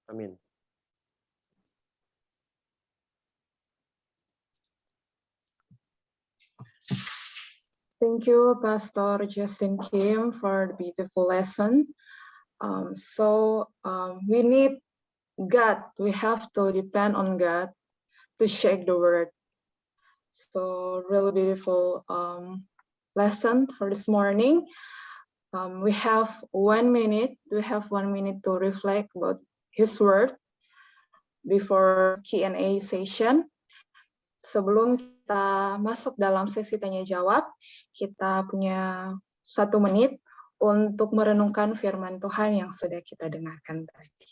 Amin. Thank you, Pastor Justin Kim, for the beautiful lesson. We need God. We have to depend on God to shake the word. So really beautiful lesson for this morning. We have 1 minute. We have 1 minute to reflect about His word before Q&A session. Sebelum kita masuk dalam sesi tanya jawab, kita punya 1 menit untuk merenungkan firman Tuhan yang sudah kita dengarkan tadi.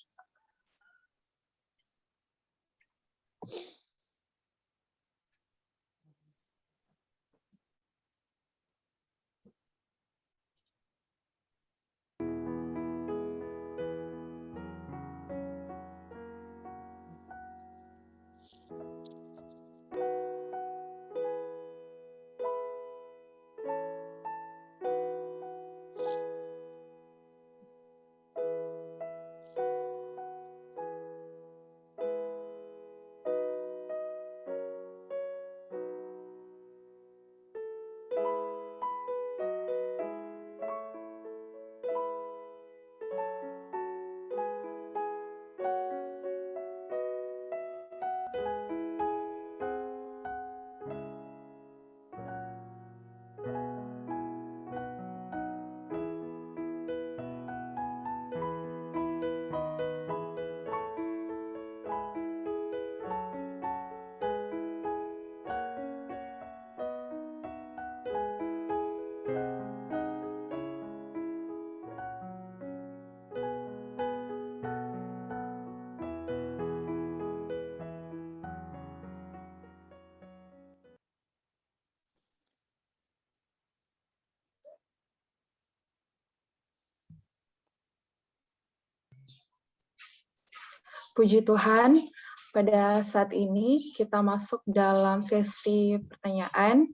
Puji Tuhan, pada saat ini kita masuk dalam sesi pertanyaan.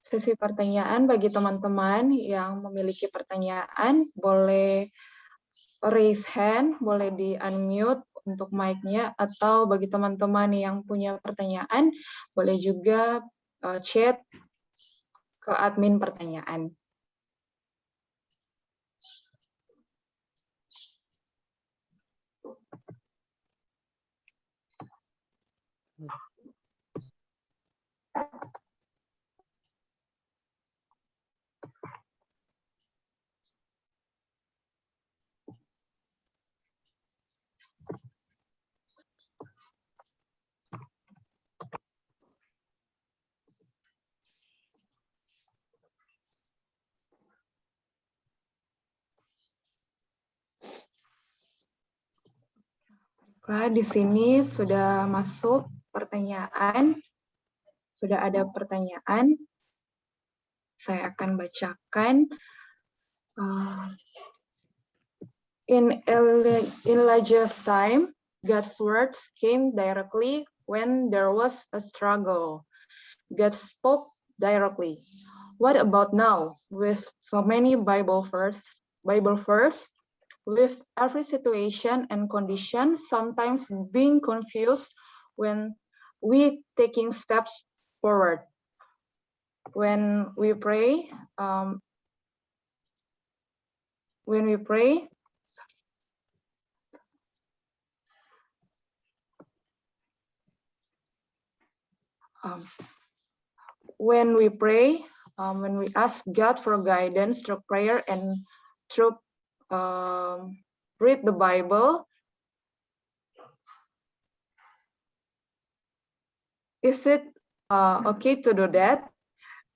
Sesi pertanyaan bagi teman-teman yang memiliki pertanyaan, boleh raise hand, boleh di-unmute untuk mic-nya, atau bagi teman-teman yang punya pertanyaan, boleh juga chat ke admin pertanyaan. Nah, di sini sudah masuk pertanyaan, sudah ada pertanyaan. Saya akan bacakan. In Elijah's time, God's words came directly when there was a struggle. God spoke directly. What about now, with so many Bible verses, with every situation and condition sometimes being confused when we taking steps forward? When we pray, when we pray, when we ask God for guidance through prayer and through read the Bible, is it okay to do that?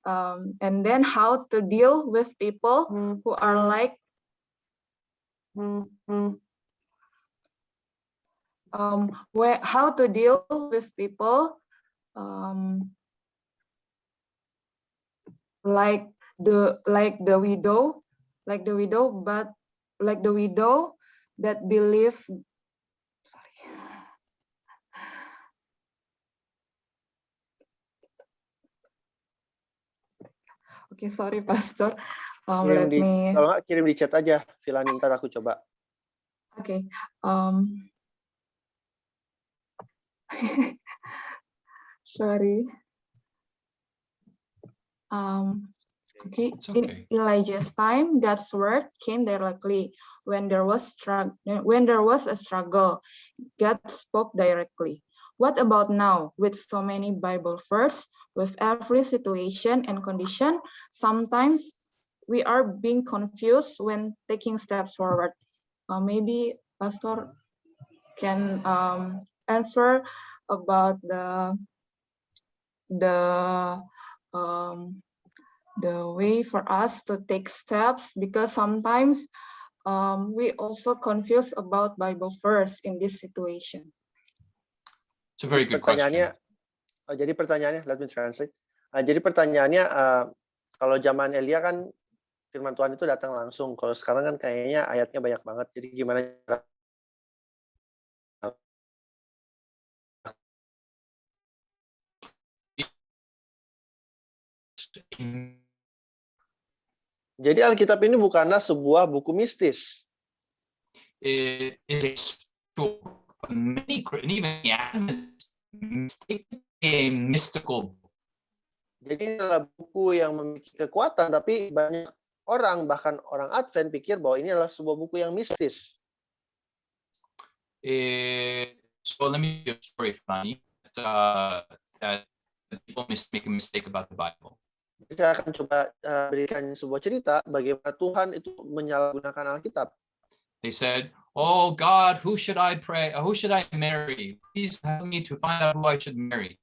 And then how to deal with people who are like how to deal with people like the widow that believe. Okay, sorry, Pastor. Kalau nggak kirim di chat aja, Filani, ntar aku coba. Okay. Sorry. Okay. Okay. In Elijah's time, God's word came directly. When there was a struggle, God spoke directly. What about now? With so many Bible verses, with every situation and condition, sometimes we are being confused when taking steps forward. Maybe Pastor can answer about the way for us to take steps, because sometimes we also confused about Bible verse in this situation. It's a very good question. Jadi pertanyaannya, let me translate. Jadi pertanyaannya, kalau zaman Elia kan firman Tuhan itu datang langsung. Kalau sekarang kan kayaknya ayatnya banyak banget. Jadi gimana cara Jadi Alkitab ini bukanlah sebuah buku mistis. It is a mystical. Jadi ini adalah buku yang memiliki kekuatan, tapi banyak orang, bahkan orang Advent, pikir bahwa ini adalah sebuah buku yang mistis. So let me give a story, Fanny, that people make a mistake about the Bible. Saya akan coba berikan sebuah cerita bagaimana Tuhan itu menyalahgunakan Alkitab. They said, "Oh God, who should I pray? Who should I marry? Please help me to find out who I should marry."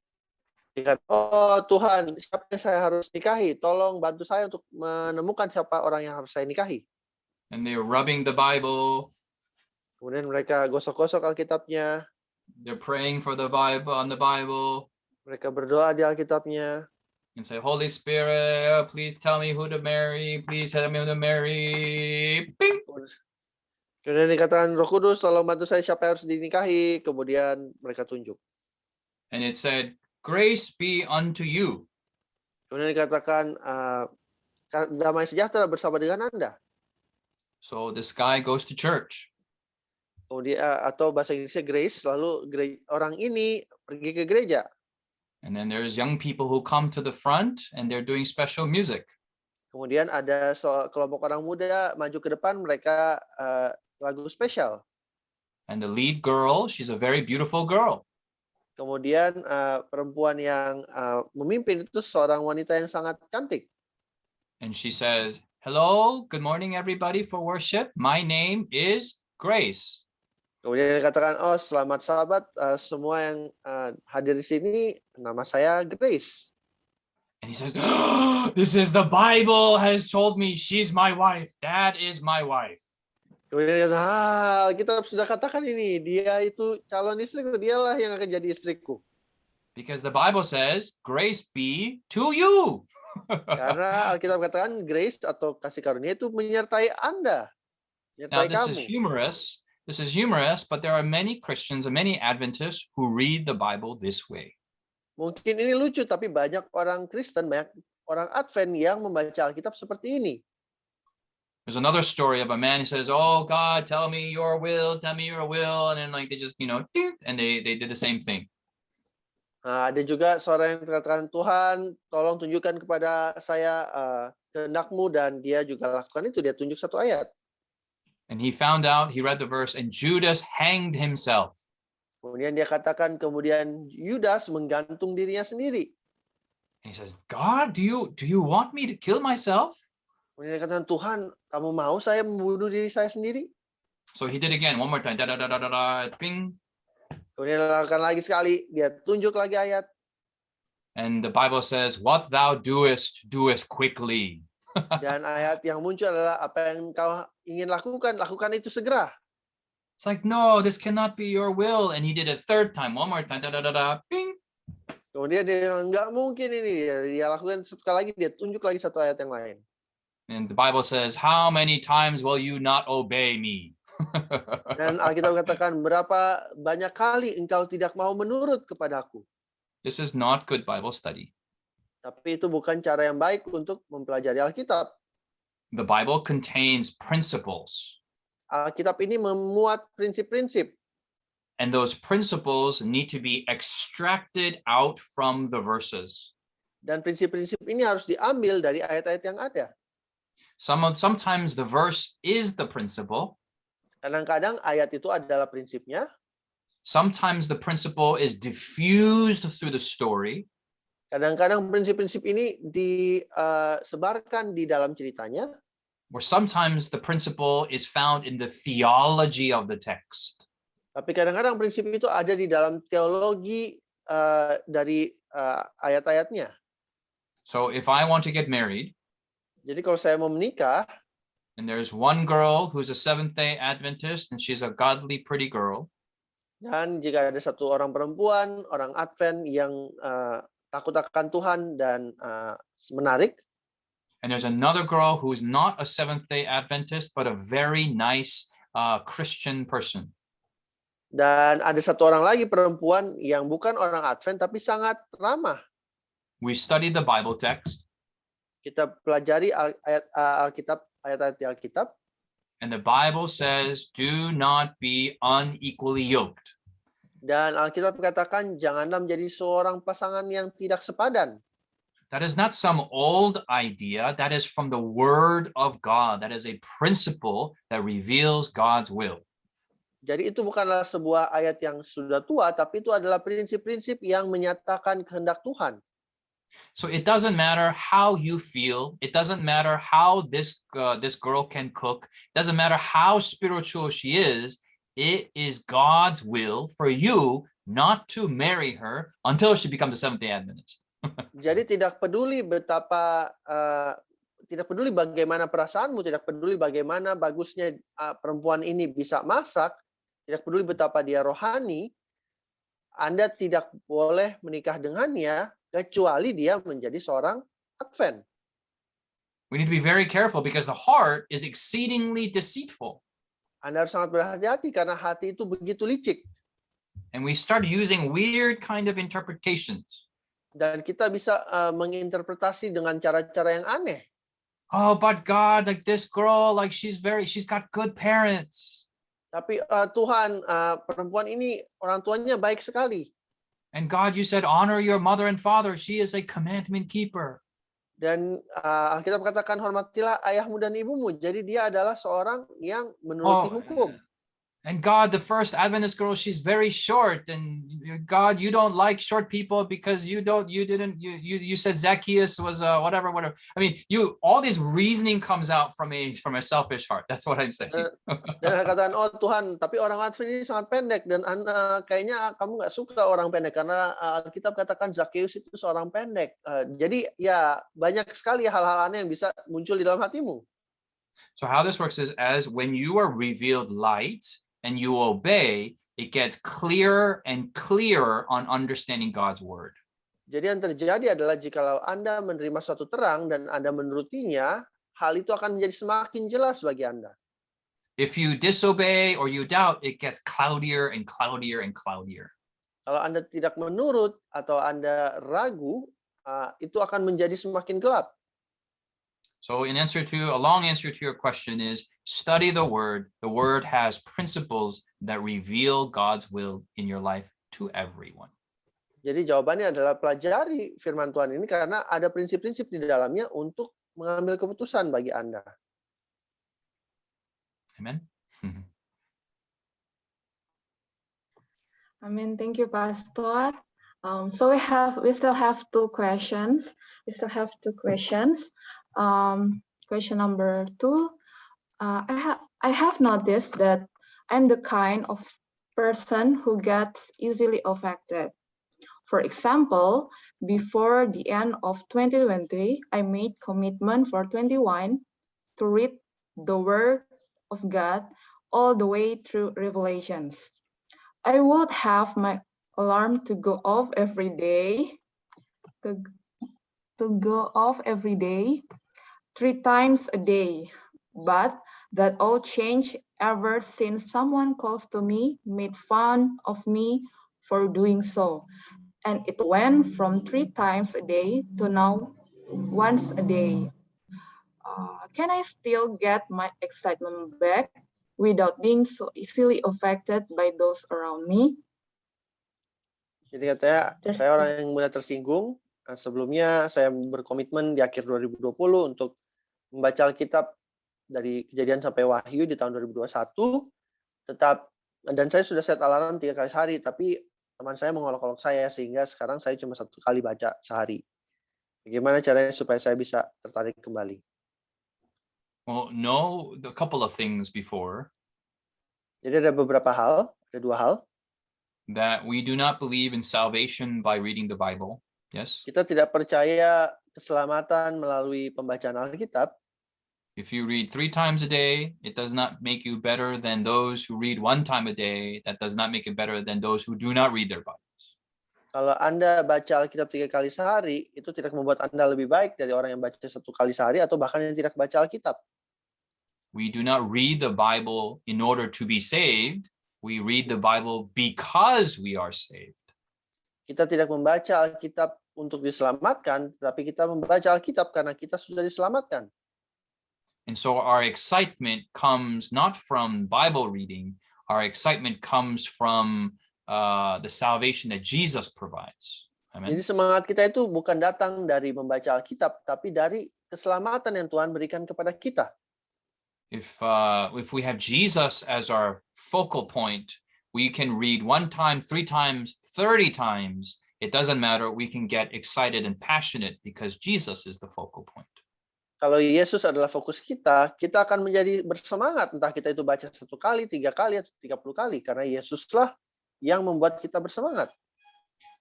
Oh Tuhan, siapa yang saya harus nikahi? Tolong bantu saya untuk menemukan siapa orang yang harus saya nikahi. And they were rubbing the Bible. Kemudian mereka gosok-gosok Alkitabnya. They're praying for the Bible on the Bible. Mereka berdoa di Alkitabnya. And say, Holy Spirit, please tell me who to marry. Please tell me who to marry. Bing. Kemudian dikatakan, Roh Kudus, tolong bantu saya siapa yang harus dinikahi. Kemudian mereka tunjuk. And it said, grace be unto you. Kemudian dikatakan, damai sejahtera bersama dengan Anda. So this guy goes to church. Kemudian atau bahasa Inggrisnya grace, lalu orang ini pergi ke gereja. And then there's young people who come to the front and they're doing special music. Kemudian ada kelompok orang muda maju ke depan, mereka lagu spesial. And the lead girl, she's a very beautiful girl. Kemudian perempuan yang memimpin itu seorang wanita yang sangat cantik. And she says, hello, good morning everybody for worship. My name is Grace. Kemudian dikatakan, oh selamat sahabat semua yang hadir di sini, nama saya Grace. And he says, oh, this is the Bible has told me she's my wife. That is my wife. Kemudian dia kata, kita sudah katakan ini, dia itu calon istriku, dialah yang akan jadi istriku. Because the Bible says, grace be to you. Karena Alkitab katakan grace atau kasih karunia itu menyertai Anda. Now this is humorous. This is humorous, but there are many Christians and many Adventists who read the Bible this way. Mungkin ini lucu, tapi banyak orang Kristen, banyak orang Advent yang membaca Alkitab seperti ini. There's another story of a man who says, oh God, tell me your will, and then like they just, and they did the same thing. Nah, ada juga seorang yang mengatakan, Tuhan, tolong tunjukkan kepada saya kehendak-Mu, dan dia juga lakukan itu, dia tunjuk satu ayat. And he found out, he read the verse, and Judas hanged himself. Kemudian dia katakan, kemudian Yudas menggantung dirinya sendiri. And he says, God, do you want me to kill myself? Kemudian dia katakan, Tuhan, kamu mau saya membunuh diri saya sendiri? So he did again, one more time. Da, da, da, da, da, da, ping. Kemudian dia lakukan lagi sekali, dia tunjuk lagi ayat. And the Bible says, what thou doest, doest quickly. Dan ayat yang muncul adalah apa yang kau ingin lakukan, lakukan itu segera. It's like, no, this cannot be your will. And he did it third time, one more time, da, da, da, da, ping. Kemudian dia bilang, nggak mungkin ini. Dia lakukan sekali lagi, dia tunjuk lagi satu ayat yang lain. And the Bible says, how many times will you not obey me? Dan Alkitab katakan, berapa banyak kali engkau tidak mau menurut kepadaku. This is not good Bible study. Tapi itu bukan cara yang baik untuk mempelajari Alkitab. The Bible contains principles, Alkitab ini memuat prinsip-prinsip. and those principles need to be extracted out from the verses. Dan prinsip-prinsip ini harus diambil dari ayat-ayat yang ada. Sometimes the verse is the principle. Kadang-kadang ayat itu adalah prinsipnya. Sometimes the principle is diffused through the story. Kadang-kadang prinsip-prinsip ini disebarkan di dalam ceritanya. Or sometimes the principle is found in the theology of the text. Tapi kadang-kadang prinsip itu ada di dalam teologi dari ayat-ayatnya. So if I want to get married, Jadi kalau saya mau menikah, and there's one girl who's a Seventh-day Adventist, and she's a godly, pretty girl, dan jika ada satu orang perempuan, orang Advent yang takut akan Tuhan dan menarik, and there's another girl who's not a Seventh-day Adventist, but a very nice Christian person. dan ada satu orang lagi perempuan yang bukan orang Advent tapi sangat ramah. We study the Bible text, Kita pelajari Alkitab, ayat-ayat di Alkitab, and the Bible says, do not be unequally yoked. dan Alkitab katakan janganlah menjadi seorang pasangan yang tidak sepadan. That is not some old idea. That is from the Word of God. That is a principle that reveals God's will. Jadi itu bukanlah sebuah ayat yang sudah tua, tapi itu adalah prinsip-prinsip yang menyatakan kehendak Tuhan. So it doesn't matter how you feel. It doesn't matter how this girl can cook. It doesn't matter how spiritual she is. It is God's will for you not to marry her until she becomes a Seventh-day Adventist. Jadi tidak peduli tidak peduli bagaimana perasaanmu, tidak peduli bagaimana bagusnya perempuan ini bisa masak, tidak peduli betapa dia rohani, Anda tidak boleh menikah dengannya kecuali dia menjadi seorang Advent. We need to be very careful because the heart is exceedingly deceitful. Anda harus sangat berhati-hati karena hati itu begitu licik. And we start using weird kind of interpretations. Dan kita bisa menginterpretasi dengan cara-cara yang aneh. Oh, but God, like this girl, like she's got good parents. Tapi Tuhan, perempuan ini orang tuanya baik sekali. And God, you said, honor your mother and father. She is a commandment keeper. Dan Alkitab katakan hormatilah ayahmu dan ibumu. Jadi dia adalah seorang yang menuruti hukum. And God, the first Adventist girl, she's very short. And God, you don't like short people because you said Zacchaeus was whatever. I mean, all this reasoning comes out from a selfish heart. That's what I'm saying. Dan katakan, oh Tuhan, tapi orang Advent ini sangat pendek dan kayaknya kamu nggak suka orang pendek karena Alkitab katakan Zacchaeus itu seorang pendek. Jadi ya banyak sekali hal-hal aneh yang bisa muncul di dalam hatimu. So how this works is as when you are revealed light and you obey, it gets clearer and clearer on understanding God's word. Jadi yang terjadi adalah jikalau Anda menerima suatu terang dan Anda menurutinya, hal itu akan menjadi semakin jelas bagi Anda. If you disobey or you doubt, it gets cloudier and cloudier and cloudier. Kalau Anda tidak menurut atau Anda ragu, itu akan menjadi semakin gelap. So a long answer to your question is study the word. The word has principles that reveal God's will in your life to everyone. Jadi jawabannya adalah pelajari firman Tuhan ini karena ada prinsip-prinsip di dalamnya untuk mengambil keputusan bagi Anda. Amen. Amin. Thank you, Pastor. So we still have two questions. Question number 2. I have noticed that I'm the kind of person who gets easily affected. For example, before the end of 2020, I made commitment for 21 to read the Word of God all the way through Revelations. I would have my alarm to go off every day, to go off every day, 3 times a day. But that all changed ever since someone close to me made fun of me for doing so. And it went from 3 times a day to now once a day. Can I still get my excitement back without being so easily affected by those around me? Jadi katanya, There's saya orang yang mudah tersinggung. Sebelumnya saya berkomitmen di akhir 2020 untuk membaca Alkitab dari Kejadian sampai Wahyu di tahun 2021. Dan saya sudah set alarm 3 kali sehari, tapi teman saya mengolok-olok saya sehingga sekarang saya cuma 1 kali baca sehari. Bagaimana caranya supaya saya bisa tertarik kembali? Well, know a couple of things before. Jadi ada beberapa hal, ada 2 hal. That we do not believe in salvation by reading the Bible. Yes. Kita tidak percaya keselamatan melalui pembacaan Alkitab. If you read 3 times a day, it does not make you better than those who read 1 time a day. That does not make it better than those who do not read their Bibles. Kalau Anda baca Alkitab 3 kali sehari, itu tidak membuat Anda lebih baik dari orang yang baca 1 kali sehari atau bahkan yang tidak baca Alkitab. We do not read the Bible in order to be saved. We read the Bible because we are saved. Kita tidak membaca Alkitab untuk diselamatkan, tapi kita membaca Alkitab karena kita sudah diselamatkan. And so our excitement comes not from Bible reading. Our excitement comes from the salvation that Jesus provides. Amen. Jadi semangat kita itu bukan datang dari membaca Alkitab, tapi dari keselamatan yang Tuhan berikan kepada kita. If we have Jesus as our focal point, we can read 1 time, 3 times, 30 times. It doesn't matter. We can get excited and passionate because Jesus is the focal point. Kalau Yesus adalah fokus kita akan menjadi bersemangat. Entah kita itu baca 1 kali, 3 kali, atau 30 kali. Karena Yesuslah yang membuat kita bersemangat.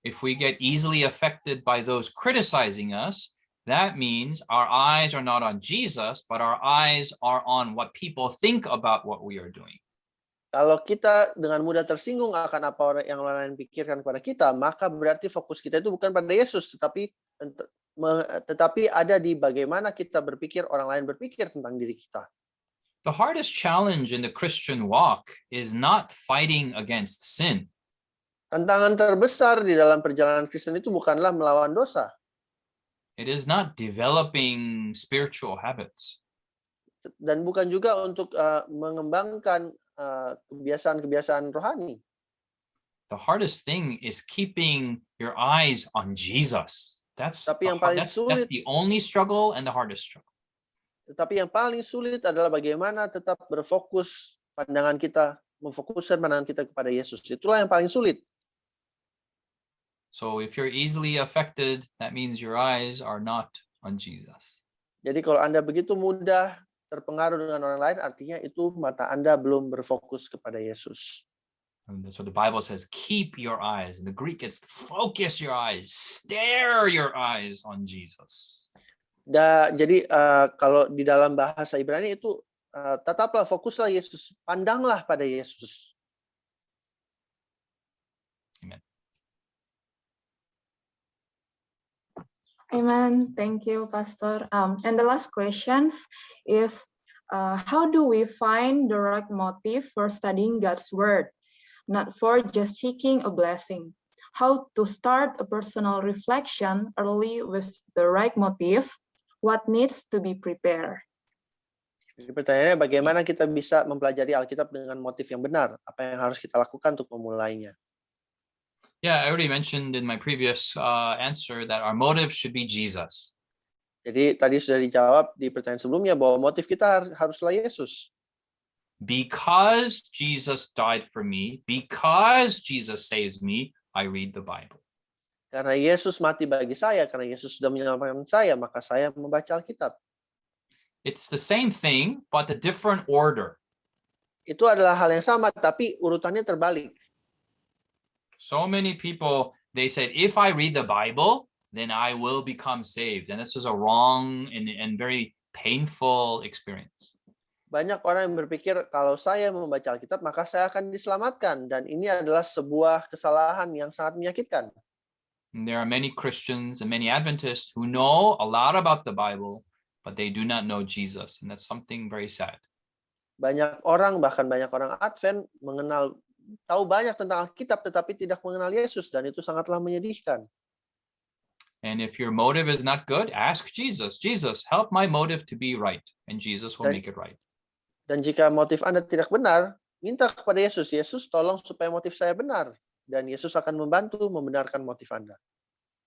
If we get easily affected by those criticizing us, that means our eyes are not on Jesus, but our eyes are on what people think about what we are doing. Kalau kita dengan mudah tersinggung akan apa orang yang lain pikirkan kepada kita, maka berarti fokus kita itu bukan pada Yesus, tetapi ada di bagaimana kita berpikir, orang lain berpikir tentang diri kita. The hardest challenge in the Christian walk is not fighting against sin. Tantangan terbesar di dalam perjalanan Kristen itu bukanlah melawan dosa. It is not developing spiritual habits. Dan bukan juga untuk mengembangkan kebiasaan-kebiasaan rohani. The hardest thing is keeping your eyes on Jesus. That's the only struggle and the hardest struggle. Tetapi yang paling sulit adalah bagaimana tetap berfokus memfokuskan pandangan kita kepada Yesus. Itulah yang paling sulit. So if you're easily affected, that means your eyes are not on Jesus. Jadi kalau Anda begitu mudah terpengaruh dengan orang lain, artinya itu mata Anda belum berfokus kepada Yesus. And that's what the Bible says, keep your eyes. In the Greek, it's focus your eyes, stare your eyes on Jesus. Jadi kalau di dalam bahasa Ibrani itu tetaplah fokuslah Yesus, pandanglah pada Yesus. Amen. Amen. Thank you, Pastor. And the last question is, how do we find the right motive for studying God's Word, not for just seeking a blessing? How to start a personal reflection early with the right motive? What needs to be prepared? Jadi pertanyaannya, bagaimana kita bisa mempelajari Alkitab dengan motif yang benar? Apa yang harus kita lakukan untuk memulainya? Yeah, I already mentioned in my previous answer that our motive should be Jesus. Jadi tadi sudah dijawab di pertanyaan sebelumnya bahwa motif kita haruslah Yesus. Because Jesus died for me, because Jesus saves me, I read the Bible. Karena Yesus mati bagi saya, karena Yesus sudah menyelamatkan saya, maka saya membaca Alkitab. It's the same thing, but a different order. Itu adalah hal yang sama, tapi urutannya terbalik. So many people, they said, if I read the Bible, then I will become saved. And this is a wrong and very painful experience. Banyak orang yang berpikir kalau saya membaca Alkitab, maka saya akan diselamatkan. Dan ini adalah sebuah kesalahan yang sangat menyakitkan. And there are many Christians and many Adventists who know a lot about the Bible, but they do not know Jesus. And that's something very sad. Banyak orang, bahkan banyak orang Advent tahu banyak tentang Alkitab, tetapi tidak mengenal Yesus. Dan itu sangatlah menyedihkan. And if your motive is not good, ask Jesus. Jesus, help my motive to be right. And Jesus will make it right. Dan jika motif Anda tidak benar, minta kepada Yesus. Yesus, tolong supaya motif saya benar. Dan Yesus akan membantu membenarkan motif Anda.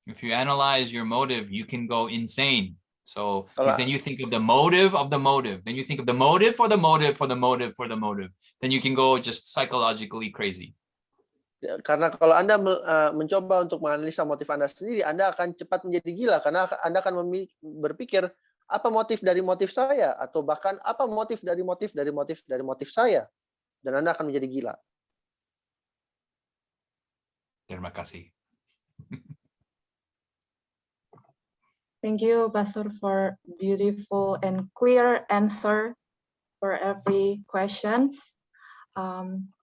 If you analyze your motive, you can go insane. So Kalau- then you think of the motive of the motive. Then you think of the motive for the motive for the motive for the motive. Then you can go just psychologically crazy. Karena kalau Anda mencoba untuk menganalisa motif Anda sendiri, Anda akan cepat menjadi gila. Karena Anda akan berpikir, apa motif dari motif saya? Atau bahkan apa motif dari motif saya? Dan Anda akan menjadi gila. Terima kasih. Thank you, Pastor, for beautiful and clear answer for every questions.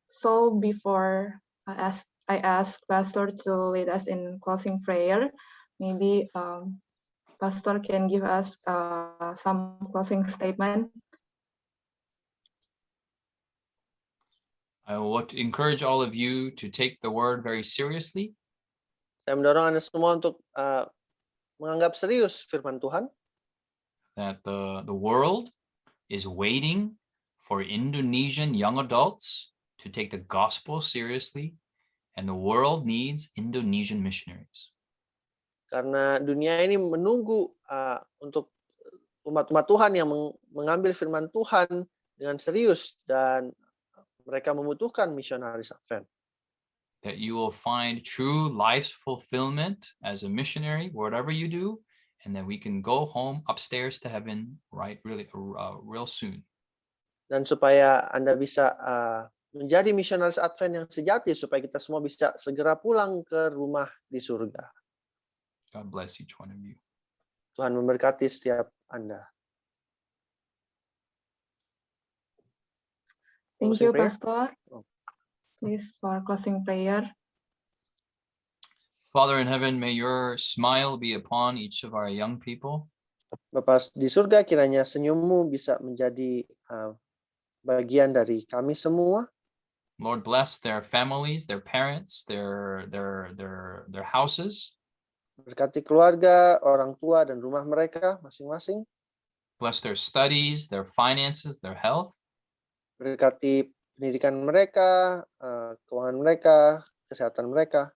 So before I ask Pastor to lead us in closing prayer, maybe Pastor can give us some closing statement. I would encourage all of you to take the word very seriously. Saya mendorong Anda semua untuk menganggap serius firman Tuhan. That the world is waiting for Indonesian young adults to take the gospel seriously, and the world needs Indonesian missionaries. Karena dunia ini menunggu untuk umat-umat Tuhan yang mengambil firman Tuhan dengan serius, dan mereka membutuhkan misionaris Advent. That you will find true life's fulfillment as a missionary, whatever you do, and that we can go home upstairs to heaven real soon. Dan supaya Anda bisa menjadi misionaris Advent yang sejati, supaya kita semua bisa segera pulang ke rumah di surga. God bless each one of you. Tuhan memberkati setiap Anda. Thank Closing you, prayer? Pastor. Please for closing prayer. Father in heaven, may your smile be upon each of our young people. Bapa di surga, kiranya senyummu bisa menjadi bagian dari kami semua. Lord, bless their families, their parents, their houses. Berkati keluarga, orang tua, dan rumah mereka masing-masing. Bless their studies, their finances, their health. Berkati pendidikan mereka, keuangan mereka, kesehatan mereka.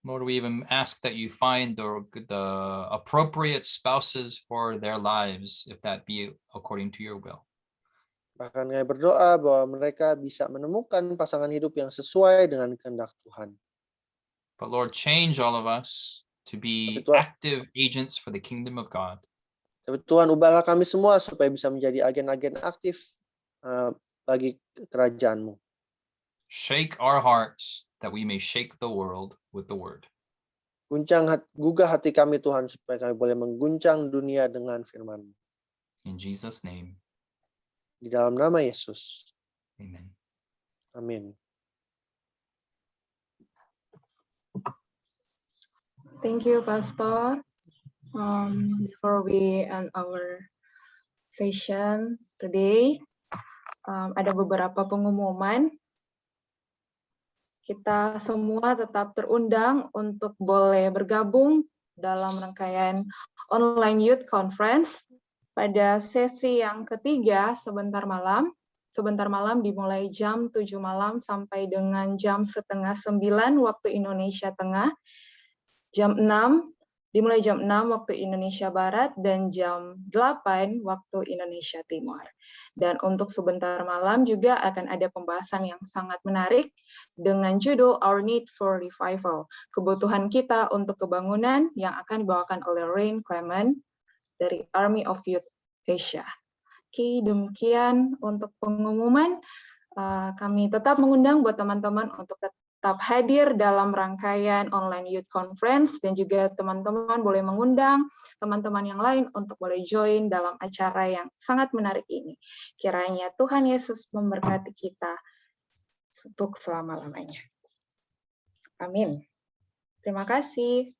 Lord, we even ask that you find the appropriate spouses for their lives, if that be according to your will. Bahkan kami berdoa bahwa mereka bisa menemukan pasangan hidup yang sesuai dengan kehendak Tuhan. But Lord, change all of us to be active agents for the kingdom of God. Tapi Tuhan, ubahlah kami semua supaya bisa menjadi agen-agen aktif bagi kerajaan-Mu. Shake our hearts that we may shake the world with the word. Gugah hati kami, Tuhan, supaya kami boleh mengguncang dunia dengan firman-Mu. In Jesus' name. Di dalam nama Yesus. Amen. Amin. Thank you, Pastor. Before we end our session today, ada beberapa pengumuman. Kita semua tetap terundang untuk boleh bergabung dalam rangkaian online youth conference pada sesi yang ketiga sebentar malam. Sebentar malam dimulai jam 7 malam sampai dengan jam 8:30 waktu Indonesia Tengah. Jam 6 dimulai jam 6 waktu Indonesia Barat dan jam 8 waktu Indonesia Timur. Dan untuk sebentar malam juga akan ada pembahasan yang sangat menarik dengan judul Our Need for Revival, kebutuhan kita untuk kebangunan, yang akan dibawakan oleh Rain Clement dari Army of Youth Asia. Oke, demikian untuk pengumuman. Kami tetap mengundang buat teman-teman untuk tetap hadir dalam rangkaian online youth conference, dan juga teman-teman boleh mengundang teman-teman yang lain untuk boleh join dalam acara yang sangat menarik ini. Kiranya Tuhan Yesus memberkati kita untuk selama-lamanya. Amin. Terima kasih.